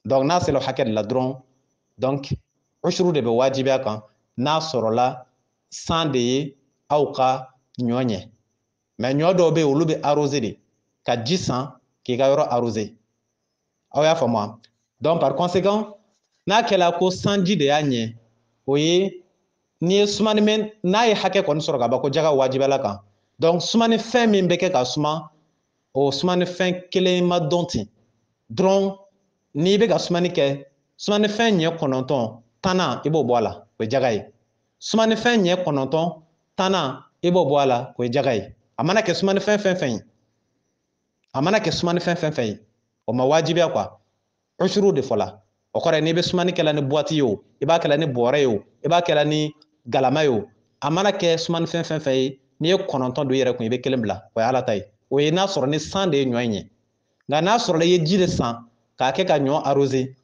donc n'a sera o hakɛ de la dɔrɔn donc ushuru de bɛ wajibiya kan n'a sɔrɔla san de ye aw ka ɲɔ ɲɛ mais ɲɔ dɔw bɛ yen olu bɛ arrosé de ka ji san k'i ka yɔrɔ arrosé aw y'a faamu wa donc par conséquent n'a kɛla ko sanji de y'a ɲɛ o ye n'i ye sumanimɛ n'a ye hakɛ kɔni sɔrɔ ka ban ko jaga wajibiyala kan donc sumanifɛn min bɛ kɛ ka suma o sumanifɛn kelen ma dɔn ten dɔrɔn n'i bɛ ka sumani kɛ sumanifɛn ɲɛ 9 tannan i b'o bɔ a la o ye jaga ye sumanifɛn ɲɛ 9 tannan i b'o bɔ a la o ye jaga ye a mana kɛ sumanifɛn fɛn fɛn ye a mana kɛ sumanifɛn fɛn fɛn ye o ma wajibiya quoi ushuru de fɔla o kɔrɔ ye n'i bɛ sumani kɛla ni buwati ye o i b'a kɛla ni bɔrɛ ye o i b'a kɛla ni galama ye o a mana kɛ sumanifɛn fɛn fɛn ye n'i ye 9 don i yɛrɛ kun i bɛ 1 bila o ye ala ta ye o ye n'a sɔrɔ ni san de ye ɲɔ in ye nka n'a sɔrɔla i ye ji de san k'a kɛ ka ɲɔ arrosé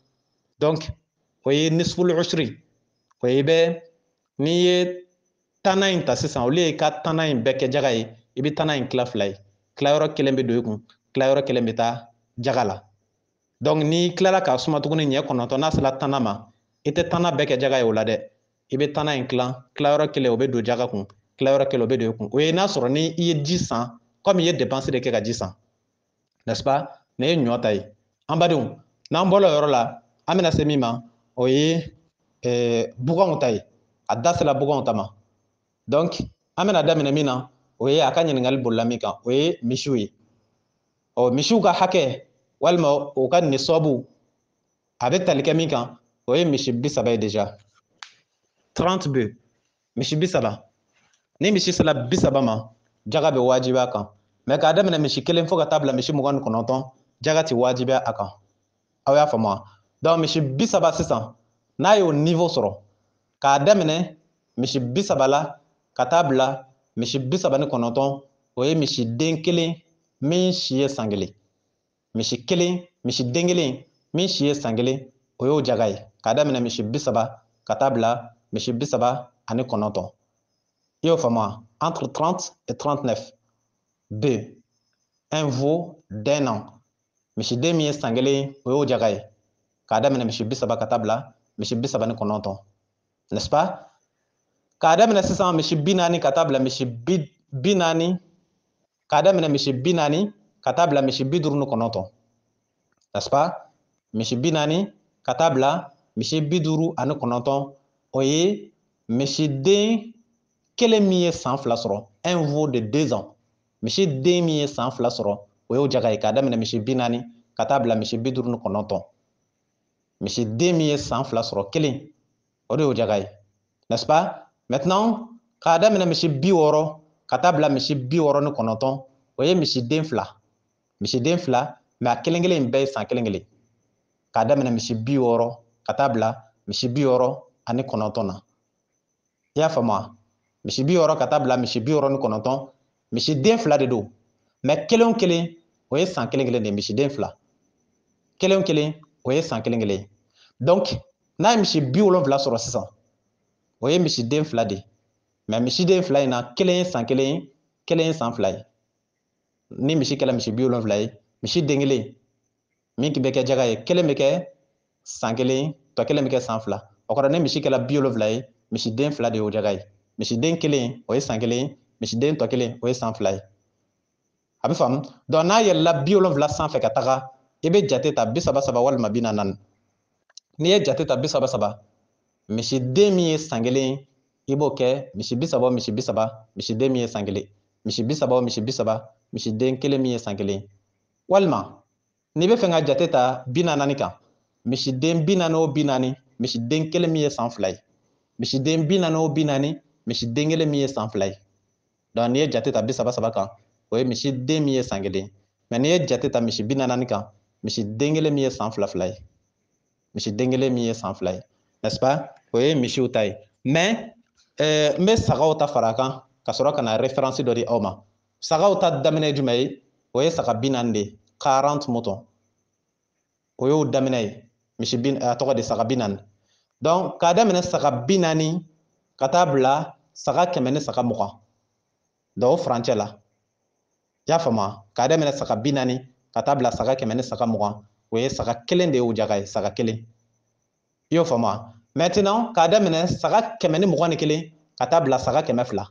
donc o ye nisful ushri o ye i bɛ n'i ye tannan in ta sisan olu ye ka tannan in bɛɛ kɛ jaga ye i bɛ tannan in tila fila ye tilayɔrɔ kelen bɛ don i kun tilayɔrɔ kelen bɛ taa jaga la donc n'i tilala k'a suma tuguni ɲɛ 9 n'a sera tannan ma i tɛ tannan bɛɛ kɛ jaga ye o la dɛ i bɛ tannan in tilayɔrɔ kelen o bɛ don jaga kun tilayɔrɔ kelen o bɛ don i kun o ye n'a sɔrɔ ni i ye ji san comme i ye dépense de kɛ ka ji san n'est-ce pas nin ye ɲɔ ta ye an badenw n'an bɔra o yɔrɔ la an bɛna se min ma o ye buganw ta ye a da sera buganw ta ma donc an bɛna daminɛ min na o ye a ka ɲininkali bolila min kan o ye misiw ye ɔ misiw ka hakɛ walima o ka nisabu a bɛ tali kɛ min kan o ye misi 30 ye déjà 30 bɛ misi 30 ni misi sera 30 ma jaga bɛ wajibiya kan mais k'a daminɛ misi 1 fo ka taa bila misi 29 jaga tɛ wajibiya a kan aw y'a faamu wa donc misi 30 sisan n'a y'o niveau sɔrɔ k'a daminɛ misi 30 la ka taa bila misi 39 o ye misi den kelen min si ye san kelen misi den kelen min si ye san kelen o y'o jaga ye k'a daminɛ misi 30 ka taa bila misi 39 i y'o faamu wa entre 30 et 39 2 un veau d'un an misiden min ye san kelen o y'o jaga ye k'a daminɛ misi 30 ka taa bila misi 39 n'est-ce pas k'a daminɛ sisan misi 40 ka taa bila misi 40 k'a daminɛ misi 40 ka taa bila misi 59 n'est-ce pas misi 40 ka taa bila misi 59 o ye misiden kelen min ye san 2 sɔrɔ un veau de 2 ans misi den min ye san 2 sɔrɔ o y'o jaga ye k'a daminɛ misi 40 ka taa bila misi 59 misi den min ye san 2 sɔrɔ kelen o de y'o jaga ye n'est-ce pas maintenant k'a daminɛ misi 60 ka taa bila misi 69 o ye misiden fila mais a kelen kelen in bɛɛ ye san kelen kelen k'a daminɛ misi 60 ka taa bila misi 69 na i y'a faamu wa misi 60 ka taa bila misi 69 misiden fila de don mais kelen o kelen o ye san kelen kelen de ye misiden fila kelen o kelen o ye san kelen kelen donc n'a ye misi 70 sɔrɔ sisan o ye misiden fila de ye mais misiden fila in na kelen ye san kelen ye kelen ye san fila ye ni misi kɛla misi 70 ye misi den kelen min bɛ kɛ jaga ye kelen bɛ kɛ san kelen tɔ kelen bɛ kɛ san fila o kɔrɔ ni misi kɛla 70 ye misiden fila de y'o jaga ye misiden kelen o ye san kelen ye misiden tɔ kelen o ye san fila ye a bɛ faamu donc n'a yɛlɛla 70 sanfɛ ka taga i bɛ jate ta 33 walima 44 n'i ye jate ta 33 misiden min ye san kelen i b'o kɛ misi 30 o misi 30 misiden min ye san kelen misi 30 o misi 30 misiden kelen min ye san kelen walima n'i bɛ fɛ ka jate ta 44 kan misiden 40 o 40 misiden kelen min ye san fila ye misiden 40 o 40 misiden kelen min ye san fila ye donc n'i ye jate ta 33 kan o ye misiden min ye san kelen mais n'i ye jate ta misi 40 kan misiden kelen min ye san fila fila ye misiden kelen min ye san fila ye n'est-ce pas o ye misiw ta ye mais n bɛ sagaw ta fara a kan ka sɔrɔ ka na référence dɔ di aw ma sagaw ta daminɛ ye jumɛn ye o ye saga 40 de ye 40 moutons o y'o daminɛ ye misi a tɔgɔ de saga 40 donc k'a daminɛ saga 40 ka taa bila saga 100 ni saga 20 donc o furancɛ la i y'a faamu wa k'a daminɛ saga 40 ka taa bila saga 100 ni saga 20 o ye saga kelen de ye o jaga ye saga kelen i y'o faamu wa maintenant k'a daminɛ saga 121 ka taa bila saga 200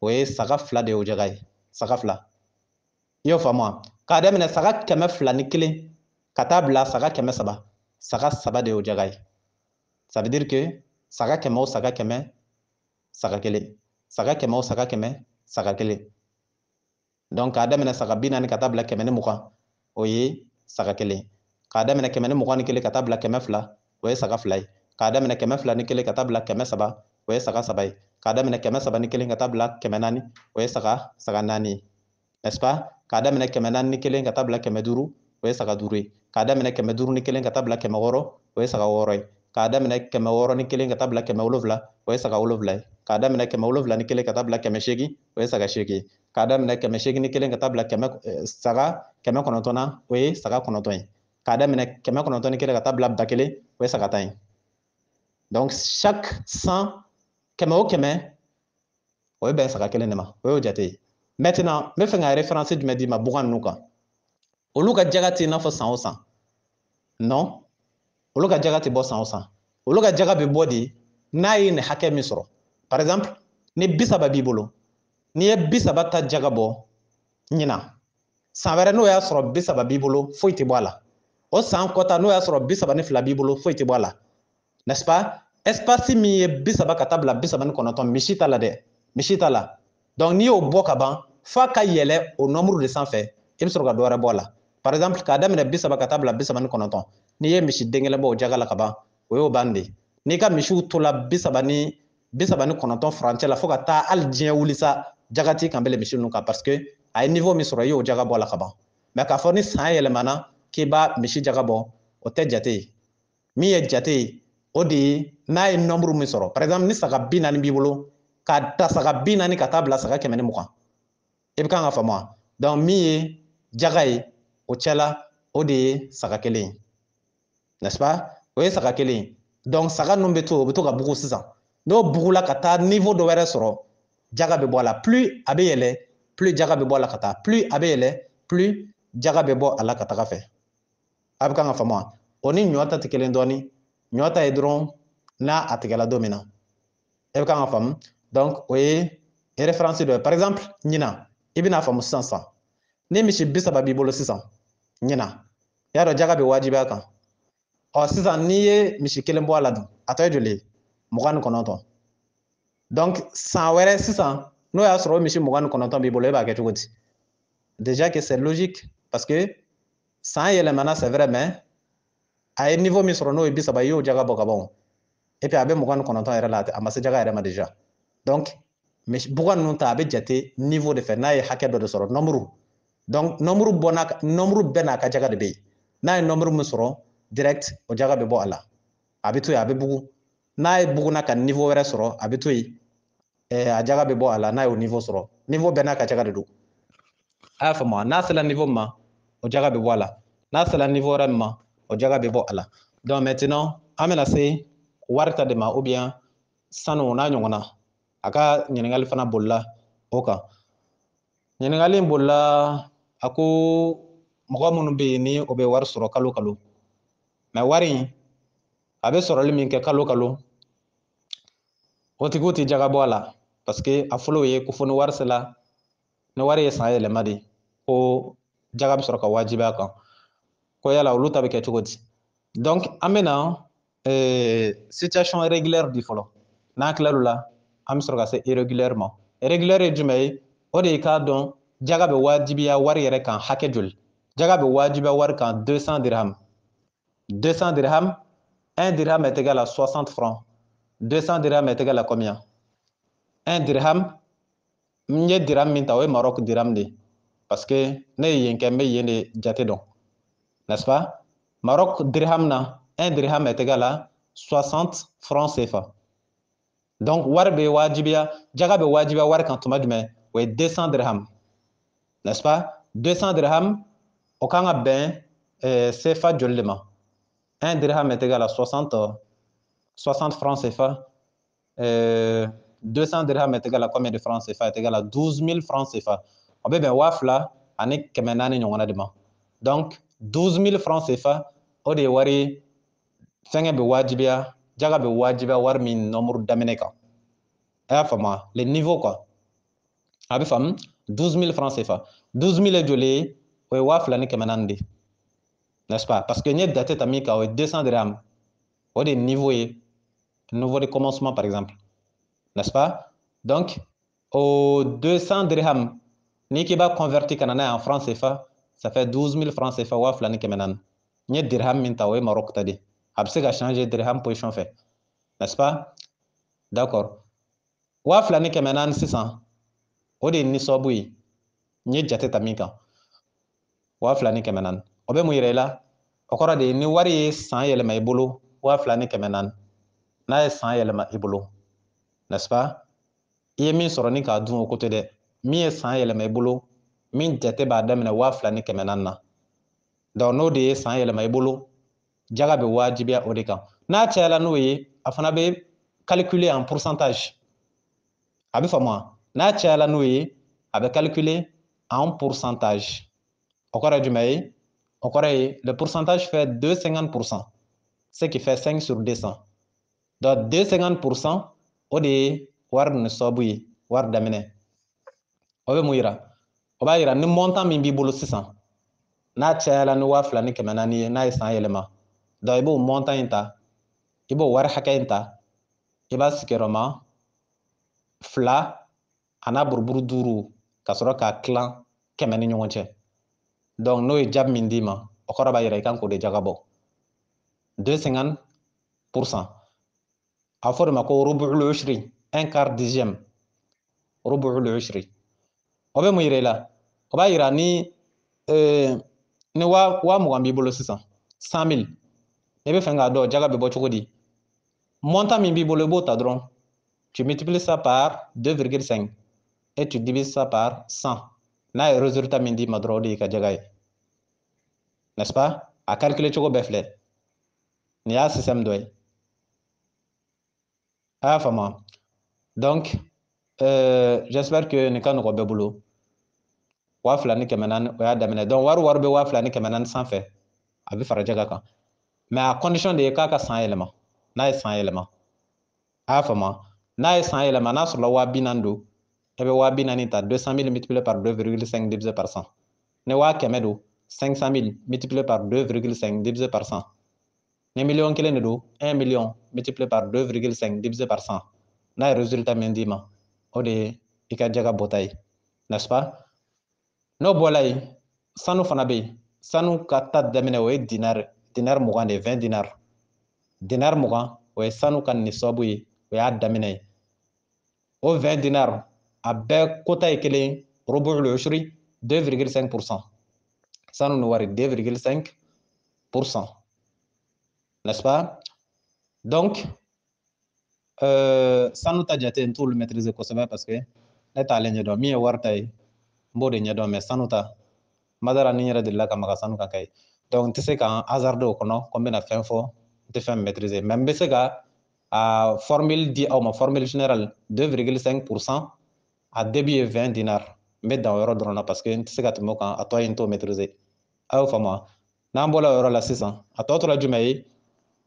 o ye saga 2 de ye o jaga ye saga 2 i y'o faamu wa k'a daminɛ saga 201 ka taa bila saga 300 saga 3 de ye o jaga ye ça veut dire que saga 100 o saga 100 saga kelen saga 100 o saga 100 saga kelen donc k'a daminɛ saga 40 ka taa bila 120 o ye saga kelen k'a daminɛ 121 ka taa bila 200 o ye saga 2 ye k'a daminɛ 201 ka taa bila 300 o ye saga 3 ye k'a daminɛ 301 ka taa bila 400 o ye saga 4 ye n'est-ce pas k'a daminɛ 441 ka taa bila 500 o ye saga 5 ye k'a daminɛ 551 ka taa bila 600 o ye saga 6 ye k'a daminɛ 601 ka taa bila 700 o ye saga 7 ye k'a daminɛ 771 ka taa bila 800 o ye saga 8 ye k'a daminɛ 881 ka taa bila saga 900 o ye saga 9 ye k'a daminɛ 991 ka taa bila 1000 o ye saga 10 ye donc chaque 100 kɛmɛ o kɛmɛ o ye bɛn saga kelen de ma o y'o jate ye maintenant n bɛ fɛ ka référence jumɛn d'i ma bugan ninnu kan olu ka jaga tɛ i n'a fɔ san o san non olu ka jaga tɛ bɔ san o san olu ka jaga bɛ bɔ de n'a ye nin hakɛ min sɔrɔ par exemple ni 30 b'i bolo n'i ye 30 ta jaga bɔ ɲina san wɛrɛ n'o y'a sɔrɔ 30 b'i bolo foyi tɛ bɔ a la o san kɔta n'o y'a sɔrɔ 32 b'i bolo foyi tɛ bɔ a la n'est-ce pas espace min ye 30 ka taa bila 39 misi t'a la dɛ misi t'a la donc n'i y'o bɔ ka ban f'a ka yɛlɛ o nombre de sanfɛ i bɛ sɔrɔ ka dɔ wɛrɛ bɔ a la par exemple k'a daminɛ 30 ka taa bila 39 n'i ye misi den kelen bɔ o jaga la ka ban o y'o ban de n'i ka misiw tola 39 furancɛ la fo ka taa hali diɲɛ wuli sa jaga t'i kan bilen misi ninnu kan parce que a ye niveau min sɔrɔ i y'o jaga bɔ a la ka ban mais k'a fɔ ni san yɛlɛmana k'i b'a misi jaga bɔ o tɛ jate ye min ye jate ye o de ye n'a ye nombre min sɔrɔ par exemple ni saga 40 b'i bolo ka ta saga 40 ka taa bila saga 120 i bɛ kan ka faamu wa donc min ye jaga ye o cɛla o de ye saga kelen ye n'est-ce pas o ye saga kelen ye donc saga ninnu bɛ to o bɛ to ka bugu sisan n'o bugula ka taa niveau dɔ wɛrɛ sɔrɔ jaga bɛ bɔ a la plus a bɛ yɛlɛ plus jaga bɛ bɔ a la ka taa plus a bɛ yɛlɛ plus jaga bɛ bɔ a la ka taga fɛ a bɛ kan ka faamu wa o ni ɲɔ ta tɛ kelen dɔɔnin ɲɔ ta ye dɔrɔn n'a a tigɛla don min na e bɛ kan ka faamu donc o ye référence dɔ ye par exemple ɲina i bɛna faamu sisan sisan ni misi 30 b'i bolo sisan ɲina i y'a dɔn jaga bɛ wajibiya kan ɔ sisan n'i ye misi kelen bɔ a la dun a tɔ ye joli ye 29 donc san wɛrɛ sisan n'o y'a sɔrɔ o misi 29 b'i bolo e b'a kɛ cogo di déjà que c'est logique parce que san yɛlɛmana c'est vrai mais a ye niveau min sɔrɔ n'o ye 30 i y'o jaga bɔ ka ban et puis a bɛ 29 yɛrɛ la a ma se jaga yɛrɛ ma déjà donc bugan ninnu ta a bɛ jate niveau de fɛ n'a ye hakɛ dɔ de sɔrɔ nombre donc nombre bɛɛ n'a ka jaga de bɛ yen n'a ye nombre min sɔrɔ direct o jaga bɛ bɔ a la a bɛ to yen a bɛ bugu n'a ye buguna ka niveau wɛrɛ sɔrɔ a bɛ to yen a jaga bɛ bɔ a la n'a y'o niveau sɔrɔ niveau bɛɛ n'a ka jaga de don a y'a faamu n'a sera niveau min ma o jaga bɛ bɔ a la n'a sera niveau wɛrɛ min ma o jaga bɛ bɔ a la donc maintenant an bɛna se wari ta de ma ou bien sanu n'a ɲɔgɔnna a ka ɲininkali fana bolila o kan ɲininkali in bolila a ko mɔgɔ minnu bɛ yen ni o bɛ wari sɔrɔ kalo kalo mais wari in a bɛ sɔrɔli min kɛ kalo kalo o tigiw tɛ jaga bɔ a la parce que a fɔlɔ ye ko fo ni wari sera ni wari ye san yɛlɛma de ko jaga bɛ sɔrɔ ka wajibiya kan ko yala olu ta bɛ kɛ cogo di donc an bɛna situation régulière di fɔlɔ n'an tilal'o la an bɛ sɔrɔ ka se irrégulière ma irrégulière ye jumɛn ye o de ye k'a dɔn jaga bɛ wajibiya wari yɛrɛ kan hakɛ joli jaga bɛ wajibiya wari kan 200 dirham 200 dirham 1 dirham est égal à 60 francs 200 dirham est égal à combien 1 dirham n ye dirham min ta o ye Maroc dirham de parce que ne ye yen kɛ n bɛ yen de jate dɔn n'est-ce pas Maroc dirham na 1 dirham est égal à 60 francs CFA donc wari bɛ wajibiya jaga bɛ wajibiya wari kan tuma jumɛn o ye 200 dirham n'est-ce pas 200 dirham o kan ka bɛn CFA joli de ma 1 dirham est égal à 60 francs CFA 200 dirham est égal à combien de francs CFA est égal à 12 000 francs CFA o bɛ bɛn 2000 ani 400 ɲɔgɔnna de ma donc 12 000 francs CFA o de wari fɛngɛ bɛ wajibiya jaga bɛ wajibiya wari min nombre daminɛ kan a y'a faamu le niveau quoi a bɛ faamu 12 000 francs CFA 12 000 ye joli ye o ye 2,400 de n'est-ce pas parce que n ye date ta min kan o ye 200 dirham o de niveau ye niveau de commencement par exemple n'est-ce pas donc au 200 dirham n'i k'i b'a converti ka na n'a ye en francs CFA ça fait 12 000 francs CFA 2,400 n ye dirham min ta o ye Maroc ta de a bɛ se ka changer dirham position fɛ n'est-ce pas d'accord 2,400 sisan o de ye nisɔbu ye n ye jate ta min kan 2,400 o bɛ mun yira i la o kɔrɔ de ye ni wari ye san yɛlɛma i bolo 2,400 n'a ye san yɛlɛma i bolo n'est-ce pas i ye min sɔrɔ ni k'a dun o kote dɛ min ye san yɛlɛma i bolo min jate b'a daminɛ 2,400 na donc n'o de ye san yɛlɛma i bolo jaga bɛ wajibiya o de kan n'a cayala n'o ye a fana bɛ calculer en pourcentage a bɛ faamu wa n'a cayala n'o ye a bɛ calculer en pourcentage o kɔrɔ ye jumɛn ye o kɔrɔ ye le pourcentage fait 2,50% ce qui fait 5 sur 200 donc 2,50% o de ye wari nisɔbu ye wari daminɛ o bɛ mun yira o b'a yira ni montant min b'i bolo sisan n'a cayala ni 2,400 ye n'a ye san yɛlɛma donc i b'o montant in ta i b'o wari hakɛ in ta i b'a sigiyɔrɔma 2 a n'a buruburu 5 ka sɔrɔ k'a tilan 100 ni ɲɔgɔn cɛ donc n'o ye jaabi min d'i ma o kɔrɔ b'a yira i kan k'o de jaga bɔ 2,50% a fɔ de ma ko rubu'ul ushri 1/4 dixième rubu'ul ushri o bɛ mun yira i la o b'a yira ni wa mugan b'i bolo sisan 100 000 i bɛ fɛ k'a dɔn jaga bɛ bɔ cogo di montant min b'i bolo i b'o ta dɔrɔn tu multiplies ça par 2,5 et tu divises ça par 100 n'a ye résultat min d'i ma dɔrɔn o de y'i ka jaga ye n'est-ce pas a calculer cogo bɛɛ filɛ nin y'a système dɔ ye a y'a faamu donc j'espère que nin ka nɔgɔ bɛɛ bolo 2,400 o y'a daminɛ donc wari bɛ 2,400 sanfɛ a bɛ fara jaga kan mais a condition de ye k'a ka san yɛlɛma n'a ye san yɛlɛma a y'a faamu n'a ye san yɛlɛma n'a sɔrɔla 40,000 don i bɛ 40,000 ta 200 000 multiplié par 2,5 divisé par 100 ni 100,000 don 500 000 multiplié par 2,5 divisé par 100 ni 1,000,000 de don 1 million multiplié par 2,5 divisé par 100 n'a ye résultat min d'i ma o de ye i ka jaga bɔta ye n'est-ce pas n'o bɔra yen sanu fana bɛ yen sanu ka ta daminɛ o ye dinar 20 de 20 dinar dinar 20 o ye sanu ka nisɔbu ye o y'a daminɛ ye o 20 dinar a bɛɛ kota ye kelen rubu'ul ushri 2,5% sanu ni wari 2,5% n'est-ce pas donc sanu ta jate n t'olu maîtriser kosɛbɛ parce que ne t'ale ɲɛdɔn min ye wari ta ye n b'o de ɲɛdɔn mais sanu ta madara ni n yɛrɛ delila ka maga sanu kan ka ye donc n tɛ se k'an hasarder o kɔnɔ ko n bɛna fɛn fɔ n tɛ fɛn maîtriser mais n bɛ se ka a formule di aw ma formule générale 2,5% a début ye 20 dinar n bɛ dan o yɔrɔ dɔrɔn na parce que n tɛ se ka tɛmɛ o kan a tɔ ye n t'o maîtriser a y'o faamu n'an bɔra o yɔrɔ la sisan a tɔ tora jumɛn ye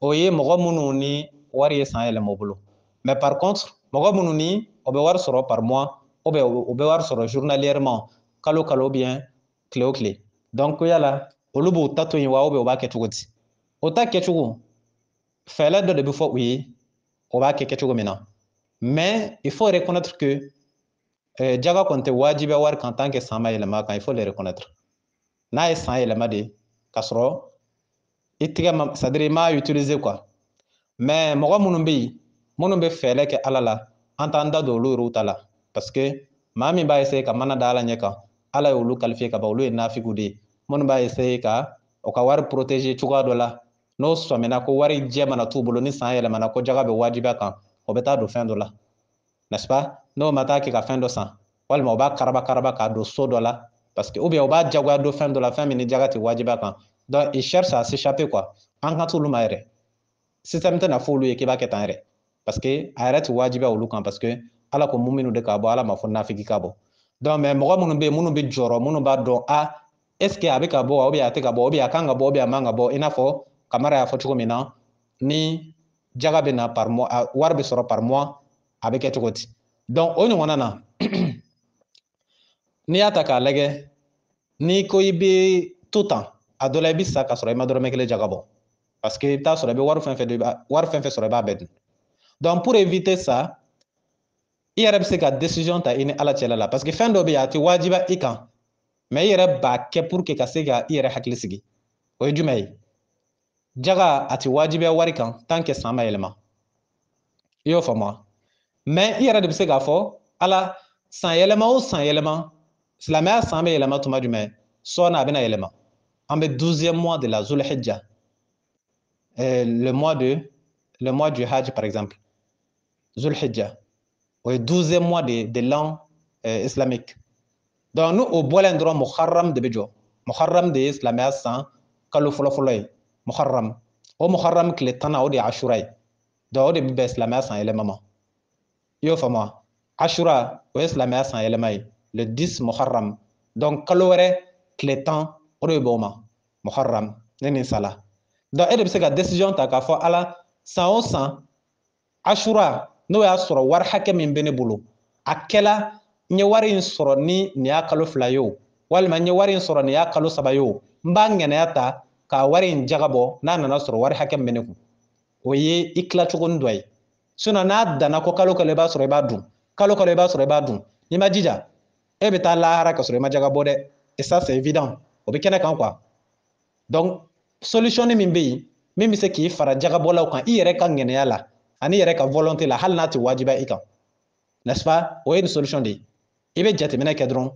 o ye mɔgɔ minnu ni wari ye san yɛlɛma o bolo mais par contre mɔgɔ minnu ni o bɛ wari sɔrɔ par mois ou bien o bɛ wari sɔrɔ journalièrement kalo kalo ou bien tile o tile donc yala olu b'o ta to yen wa ou bien o b'a kɛ cogo di o ta kɛcogo fɛɛrɛ dɔ de bɛ fɔ u ye o b'a kɛ kɛcogo min na mais il faut reconnaître que jaga kɔni tɛ wajibiya wari kan tant que san ma yɛlɛma kan il faut le reconnaître n'a ye san yɛlɛma de k'a sɔrɔ i tigɛ ma c'est à dire i m'a utiliser quoi mais mɔgɔ minnu bɛ yen minnu bɛ fɛɛrɛ kɛ ala la an t'an da don olu yɛrɛw ta la parce que maa min b'a essayer ka mana da ala ɲɛ kan ala ye olu qualifié ka ban olu ye nafigiw de ye minnu b'a essayer ka o ka wari protéger cogoya dɔ la n'o sɔmina ko wari jɛ mana t'u bolo ni san yɛlɛmana ko jaga bɛ wajibiya kan o bɛ taa don fɛn dɔ la n'est-ce pas n'o ma taa kɛ ka fɛn dɔ san walima o b'a karaba karaba k'a don so dɔ la parce que ou bien o b'a jagoya don fɛn dɔ la fɛn min ni jaga tɛ wajibiya kan donc il cherche à s'échapper quoi an ka t'olu ma yɛrɛ système tɛna fɔ olu ye k'i b'a kɛ tan yɛrɛ parce que a yɛrɛ tɛ wajibiya olu kan parce que ala ko muminu de k'a bɔ ala ma fɔ nafigi ka bɔ donc mais mɔgɔ minnu bɛ yen minnu bɛ jɔrɔ minnu b'a dɔn a est ce que a bɛ ka bɔ wa a tɛ ka bɔ a kan ka bɔ a man ka bɔ i n'a fɔ Kamara y'a fɔ cogo min na ni jaga bɛ na par mois wari bɛ sɔrɔ par mois a bɛ kɛ cogo di donc o ɲɔgɔnna na n'i y'a ta k'a lajɛ n'i ko i bɛ to tan a dɔ la i bɛ sa ka sɔrɔ i ma dɔrɔmɛ kelen jaga bɔ parce que i bɛ taa sɔrɔ i bɛ wari fɛn fɛn sɔrɔ i b'a bɛɛ dun donc pour éviter ça i yɛrɛ bɛ se ka décision ta i ni Ala cɛla la parce que fɛn dɔ bɛ yen a tɛ wajiba i kan mais i yɛrɛ b'a kɛ pour que ka se ka i yɛrɛ hakili sigi o ye jumɛn ye jaga a tɛ wajibiya wari kan tant que san ma yɛlɛma i y'o faamu wa mais i yɛrɛ de bɛ se k'a fɔ Ala san yɛlɛma o san yɛlɛma silamɛya san bɛ yɛlɛma tuma jumɛn sɔɔni a bɛna yɛlɛma an bɛ 12e mois de la Zulhijja le mois du Hajj par exemple Zulhijja o ye 12e mois de l'an islamique donc ni o bɔlen dɔrɔn Muharram de bɛ jɔ Muharram de ye silamɛya san kalo fɔlɔ ye Muharram o Muharram tile 10 o de ye Ashura ye donc o de bɛ bɛn silamɛya san yɛlɛma ma i y'o faamu wa Ashura o ye silamɛya san yɛlɛma ye le 10 Muharram donc kalo wɛrɛ tile 10 o de bɛ bɛn o ma Muharram ne nin sala donc e de bɛ se ka décision ta k'a fɔ Ala san o san Ashura n'o y'a sɔrɔ wari hakɛ min bɛ ne bolo a kɛla n ye wari in sɔrɔ ni nin y'a kalo 2 ye o walima n ye wari in sɔrɔ nin y'a kalo 3 ye o n b'a ŋɛnɛya ta k'a wari in jaga bɔ n'a nana sɔrɔ wari hakɛ min bɛ ne kun o ye i tilacogonin dɔ ye sinon n'a danna ko kalo kalo i b'a sɔrɔ i b'a dun kalo kalo i b'a sɔrɔ i b'a dun n'i ma jija e bɛ taa lahara ka sɔrɔ i ma jaga bɔ dɛ et ça c'est évident o bɛ kɛnɛ kan quoi donc solution min bɛ yen min bɛ se k'i fara jagabɔlaw kan i yɛrɛ ka ŋɛnɛya la ani yɛrɛ ka volonté la hali n'a tɛ wajiba i kan n'est-ce pas o ye nin solution de ye i bɛ jateminɛ kɛ dɔrɔn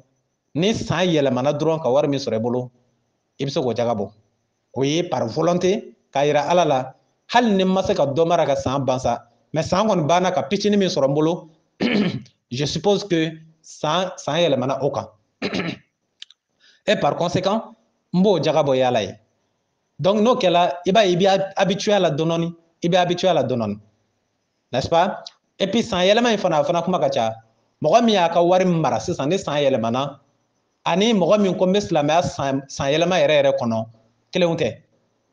ni san yɛlɛmana dɔrɔn ka wari min sɔrɔ i bolo i bɛ se k'o jaga bɔ o ye par volonté k'a yira Ala la hali ni n ma se ka dɔ mara ka san ban sa mais san kɔni banna ka pitinin min sɔrɔ n bolo je suppose que san yɛlɛmana o kan et par conséquent n b'o jaga bɔ i Ala ye donc n'o kɛla i b'a ye i bɛ habitué a la dɔɔni i bɛ habitué a la dɔɔni n'est-ce pas et puis san yɛlɛma in fana a fana kuma ka ca mɔgɔ min y'a ka wari mara sisan ni san yɛlɛmana ani mɔgɔ min ko n bɛ silamɛya san yɛlɛma yɛrɛ yɛrɛ kɔnɔ kelenw tɛ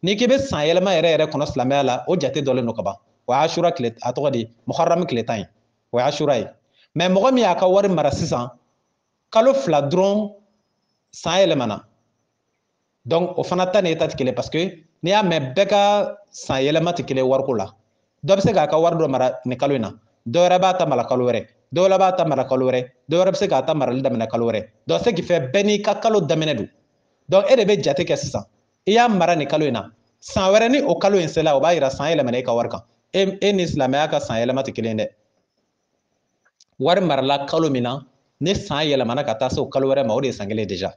n'i k'i bɛ san yɛlɛma yɛrɛ yɛrɛ kɔnɔ silamɛya la o jate dɔlen don ka ban o ye Ashura tile a tɔgɔ de Muharram tile 10 ye o ye Ashura ye mais mɔgɔ min y'a ka wari mara sisan kalo 2 dɔrɔn san yɛlɛmana donc o fana ta ni ta tɛ kelen parce que n'i y'a mɛn bɛɛ ka san yɛlɛma tɛ kelen wariko la dɔ bɛ se k'a ka wari dɔ mara nin kalo in na dɔ wɛrɛ b'a ta mara kalo wɛrɛ dɔ wɛrɛ b'a ta mara kalo wɛrɛ dɔ wɛrɛ bɛ se k'a ta marali daminɛ kalo wɛrɛ donc ce qui fait bɛɛ n'i ka kalo daminɛ don donc e de bɛ jate kɛ sisan i y'a mara nin kalo in na san wɛrɛ ni o kalo in sela o b'a yira san yɛlɛmana e ka wari kan e ni silamɛya ka san yɛlɛma tɛ kelen ye dɛ wari marala kalo min na ni san yɛlɛmana ka taa se o kalo wɛrɛ ma o de ye san kelen déjà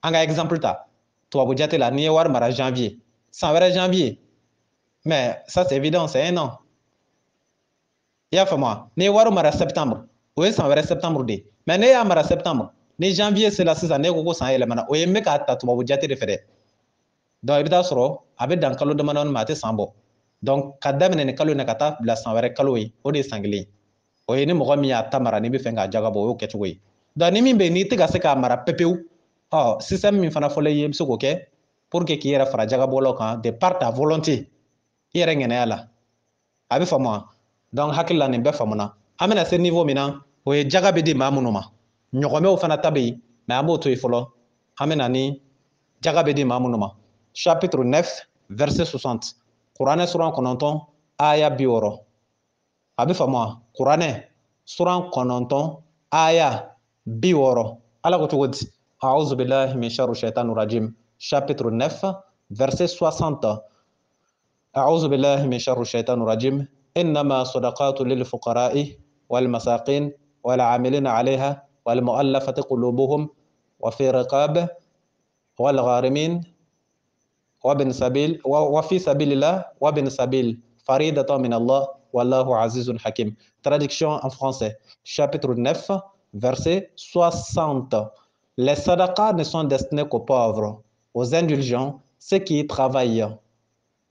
an ka exemple ta tubabu jate la n'i ye wari mara janvier san wɛrɛ janvier mais ça c'est évident c'est un an i y'a faamu wa n'i ye wari mara septembre o ye san wɛrɛ septembre de ye mais ne y'a mara septembre ni janvier sera sisan ne ko ko san yɛlɛmana o ye n bɛ k'a ta tubabu jate de fɛ dɛ donc i bɛ taa sɔrɔ a bɛ dan kalo damadɔni ma a tɛ san bɔ donc ka daminɛ nin kalo in na ka taa bila san wɛrɛ kalo ye o de ye san kelen ye o ye ni mɔgɔ min y'a ta mara n'i bɛ fɛ k'a jaga bɔ o y'o kɛcogo ye donc ni min bɛ yen n'i tɛ ka se k'a mara pepewu ɔ système min fana fɔla i ye i bɛ se k'o kɛ pour que k'i yɛrɛ fara jagabɔlaw kan de par ta volonté i yɛrɛ ŋɛnɛya la a bɛ faamu wa donc hakili la nin bɛɛ faamuna an bɛna se niveau min na o ye jaga bɛ di maa minnu ma ɲɔgɔnmɛw fana ta bɛ yen mais an b'o to yen fɔlɔ an bɛna ni jaga bɛ di maa minnu ma chapitre 9 verset 60 kuranɛ suran 9 aya 60 a bɛ faamu wa kuranɛ suran 9 aya 60 ala ko cogo di a'udhu billahi min sharri shaitanir rajim chapitre 9 verset 60 a'udhu billahi min sharri shaitanir rajim إنما صدقات للفقراء والمساقين والعاملين عليها والمؤلفة قلوبهم وفي رقاب والغارمين وابن سبيل وفي سبيل الله وابن سبيل فريدة من الله والله عزيز حكيم. Traduction en français, chapitre 9, verset 60. Les sadaqas ne sont destinés qu'aux pauvres, aux indulgents, ceux qui y travaillent,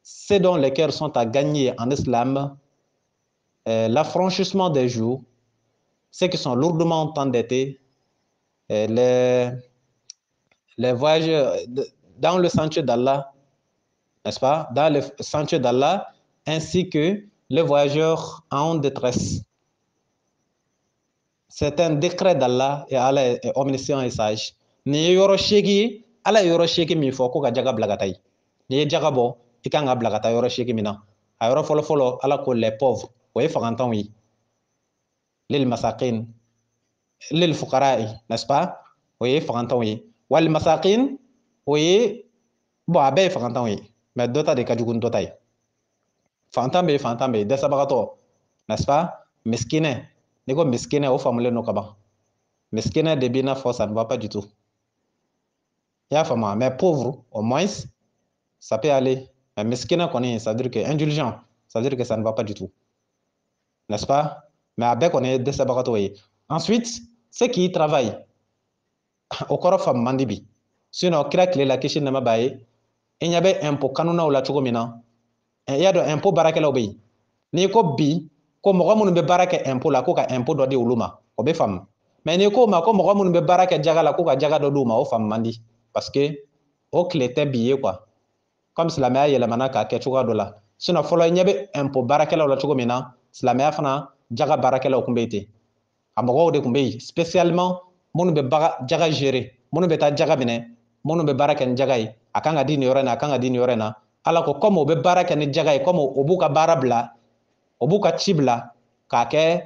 ceux dont les cœurs sont à gagner en islam, l'affranchissement des jours, ceux qui sont lourdement endettés, les voyageurs dans le sentier d'Allah, n'est-ce pas? Dans le sentier d'Allah, ainsi que les voyageurs en détresse. C'est un décret d'Allah et Allah est omniscient et sage. Ni yoro shegi, Allah yoro shegi mi fo ko ka jaga blagatai. Ni jaga bo, ikanga blagata yoro shegi mina. A yoro folo folo Allah ko les pauvres. Oye fagantan wi. Lil masakin, lil fuqara'i, n'est-ce pas? Oye fagantan wi. Wal masakin, oye bo abe fagantan wi. Mais dota de kajugun dota yi. Fantan be desa bagato, n'est-ce pas? Miskine. Niko miskine o famule no kaba. Miskine de bina fo ça ne va pas du tout. Ya fama, mais pauvre au moins ça peut aller. Mais miskine connaît, ça veut dire que indulgent, ça veut dire que ça ne va pas du tout. N'est-ce pas? Mais avec on est desa bagato yi. Ensuite, ceux qui travaillent au corps femme mandibi. Sinon kira kile la kishi nama baye. Il y avait un po kanuna ou la chogomina. Il y a de impôt barakela obi. Ni ko bi ko mogo mun be baraka impôt la ko ka impôt do di uluma o be fam. Mais ni ko ma ko mogo mun be baraka jaga la ko ka jaga do duma o fam mandi parce que o clé te billet quoi. Comme silamaya yela mana ka ke chuga do la. Sinon folo nyebe impôt barakela la chugo mina silamaya fana jaga barakela o kumbete. A mogo de kumbe spécialement mun be jaga gérer mun be ta jaga bine mun be baraka jaga yi akanga dini yorena akanga dini yorena. Ala ko comme o be baraka ni jaga yi comme o buka barabla o b'u ka ci bila k'a kɛ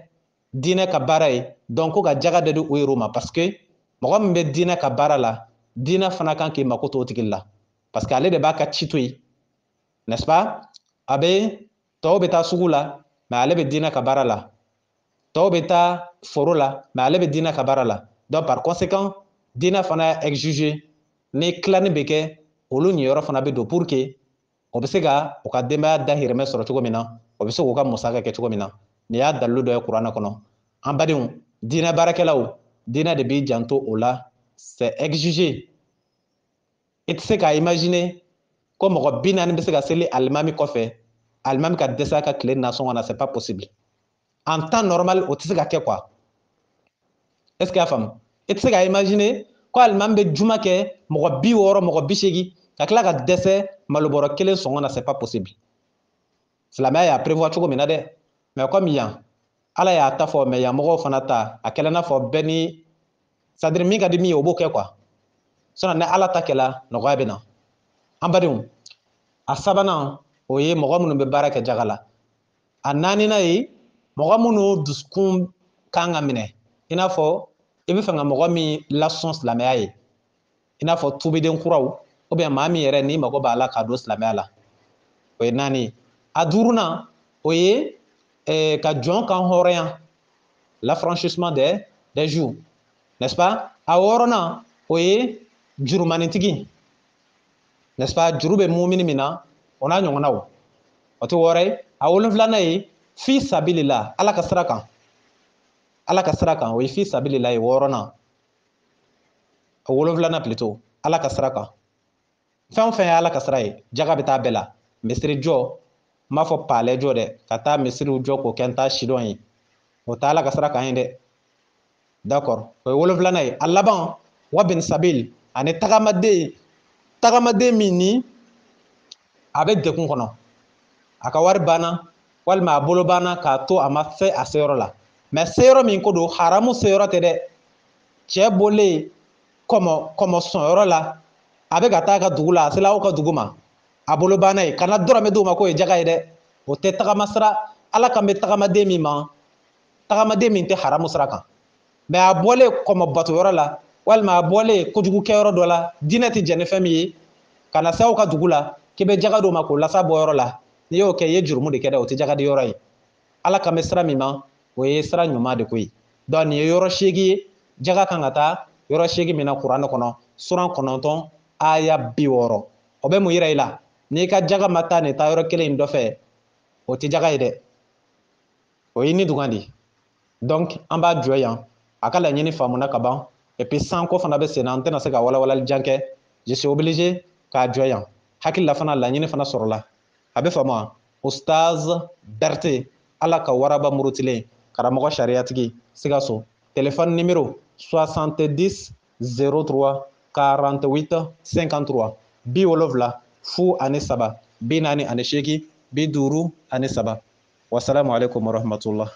diinɛ ka baara ye donc ko ka jaga de di o yɛrɛw ma parce que mɔgɔ min bɛ diinɛ ka baara la diinɛ fana kan k'i mako to o tigi la parce que ale de b'a ka ci to yen n'est-ce pas a bɛ tɔw bɛ taa sugu la mais ale bɛ diinɛ ka baara la tɔw bɛ taa foro la mais ale bɛ diinɛ ka baara la donc par conséquent diinɛ fana y'a exigé ni tilani bɛ kɛ olu ɲiyɔrɔ fana bɛ don pour que o bɛ se ka o ka denbaya dahirimɛ sɔrɔ cogo min na o bɛ se k'u ka musaka kɛ cogo min na nin y'a dalilu dɔ ye kuranɛ kɔnɔ an badenw diinɛ baarakɛlaw diinɛ de b'i janto o la c'est exigé i tɛ se k'a imaginer ko mɔgɔ 40 bɛ se ka seli alimami kɔfɛ alimami ka dɛsɛ a ka tile nasɔngɔ na c'est pas possible en temps normal o tɛ se ka kɛ quoi est ce que y'a faamu i tɛ se k'a imaginer ko alimami bɛ juma kɛ mɔgɔ 60 mɔgɔ 80 ka tila ka dɛsɛ malobɔrɔ 1 sɔngɔ na c'est pas possible silamɛya y'a prévoir cogo min na dɛ mais comme yan ala y'a ta fɔ mais yan mɔgɔw fana ta a kɛla n'a fɔ bɛɛ ni c'est à dire min ka di min ye o b'o kɛ quoi sinon ni ala ta kɛla nɔgɔya bɛ na an badenw a sabanan o ye mɔgɔ minnu bɛ baara kɛ jaga la a naaninan ye mɔgɔ minnu dusukun kan ka minɛ i n'a fɔ i bɛ fɛ ka mɔgɔ min lasɔn silamɛya ye i n'a fɔ tubiden kuraw ou bien maa min yɛrɛ n'i mago b'a la k'a don silamɛya la o ye naani ye a duurunan o ye ka jɔn kan hɔrɔnya l'affranchissement des jours n'est-ce pas a wɔɔrɔnan o ye jurumanitigi n'est-ce pas juru bɛ mumini min na o n'a ɲɔgɔnnaw o tɛ wɔɔrɔ ye a wolonfilanan ye fi sabilila ala ka sira kan o ye fi sabilila ye wɔɔrɔnan o wolonfilanan plutôt ala ka sira kan fɛn o fɛn ye ala ka sira ye jaga bɛ taa bɛɛ la misiri jɔ n b'a fɔ palɛ jɔ dɛ ka taa misiriw jɔ k'o kɛ n ta sidɔn ye o tɛ ala ka sira kan ye dɛ d'accord o ye wolonfilanan ye a laban wa bin sabil ani tagamaden min ni a bɛ degun kɔnɔ a ka wari banna walima a bolo banna k'a to a ma se a seyɔrɔ la mais seyɔrɔ min ko don haramu seyɔrɔ tɛ dɛ cɛ bolen kɔmɔ sɔnyɔrɔ la a bɛ ka taa a ka dugu la a sela aw ka dugu ma a bolo banna ye kana dɔrɔmɛ d'u ma k'o ye jaga ye dɛ o tɛ tagama sira ala kan bɛ tagamaden min ma tagamaden min tɛ haramu sira kan mais a bɔlen kɔmɔ batoyɔrɔ la walima a bɔlen kojugukɛyɔrɔ dɔ la diinɛ tɛ jɛn ni fɛn min ye ka na se aw ka dugu la k'i bɛ jaga d'u ma k'o lasa bɔyɔrɔ la n'i y'o kɛ i ye jurumu de kɛ dɛ o tɛ jagadi yɔrɔ ye ala kan bɛ sira min ma o ye sira ɲuman de ko ye donc nin ye yɔrɔ 8 ye jaga kan ka taa yɔrɔ 8 min na kuranɛ kɔnɔ suran 9 aya 60 o bɛ mun yira i la n'i ka jaga ma taa nin taa yɔrɔ kelen in dɔ fɛ o tɛ jaga ye dɛ o ye ni dugan di donc an b'a jɔ yan a ka laɲini faamuna ka ban et puis sanko fana bɛ sen na an tɛna se ka walawalali jan kɛ je suis obligé k'a jɔ yan hakili la fana laɲini fana sɔrɔla a bɛ faamu wa Ustaz Berete ala ka waraba murutilen karamɔgɔ sariyatigi Sikaso téléphone numéro 70 03 48 53 70 fu ani saba 48 53 wasalamu alaikum warahmatullah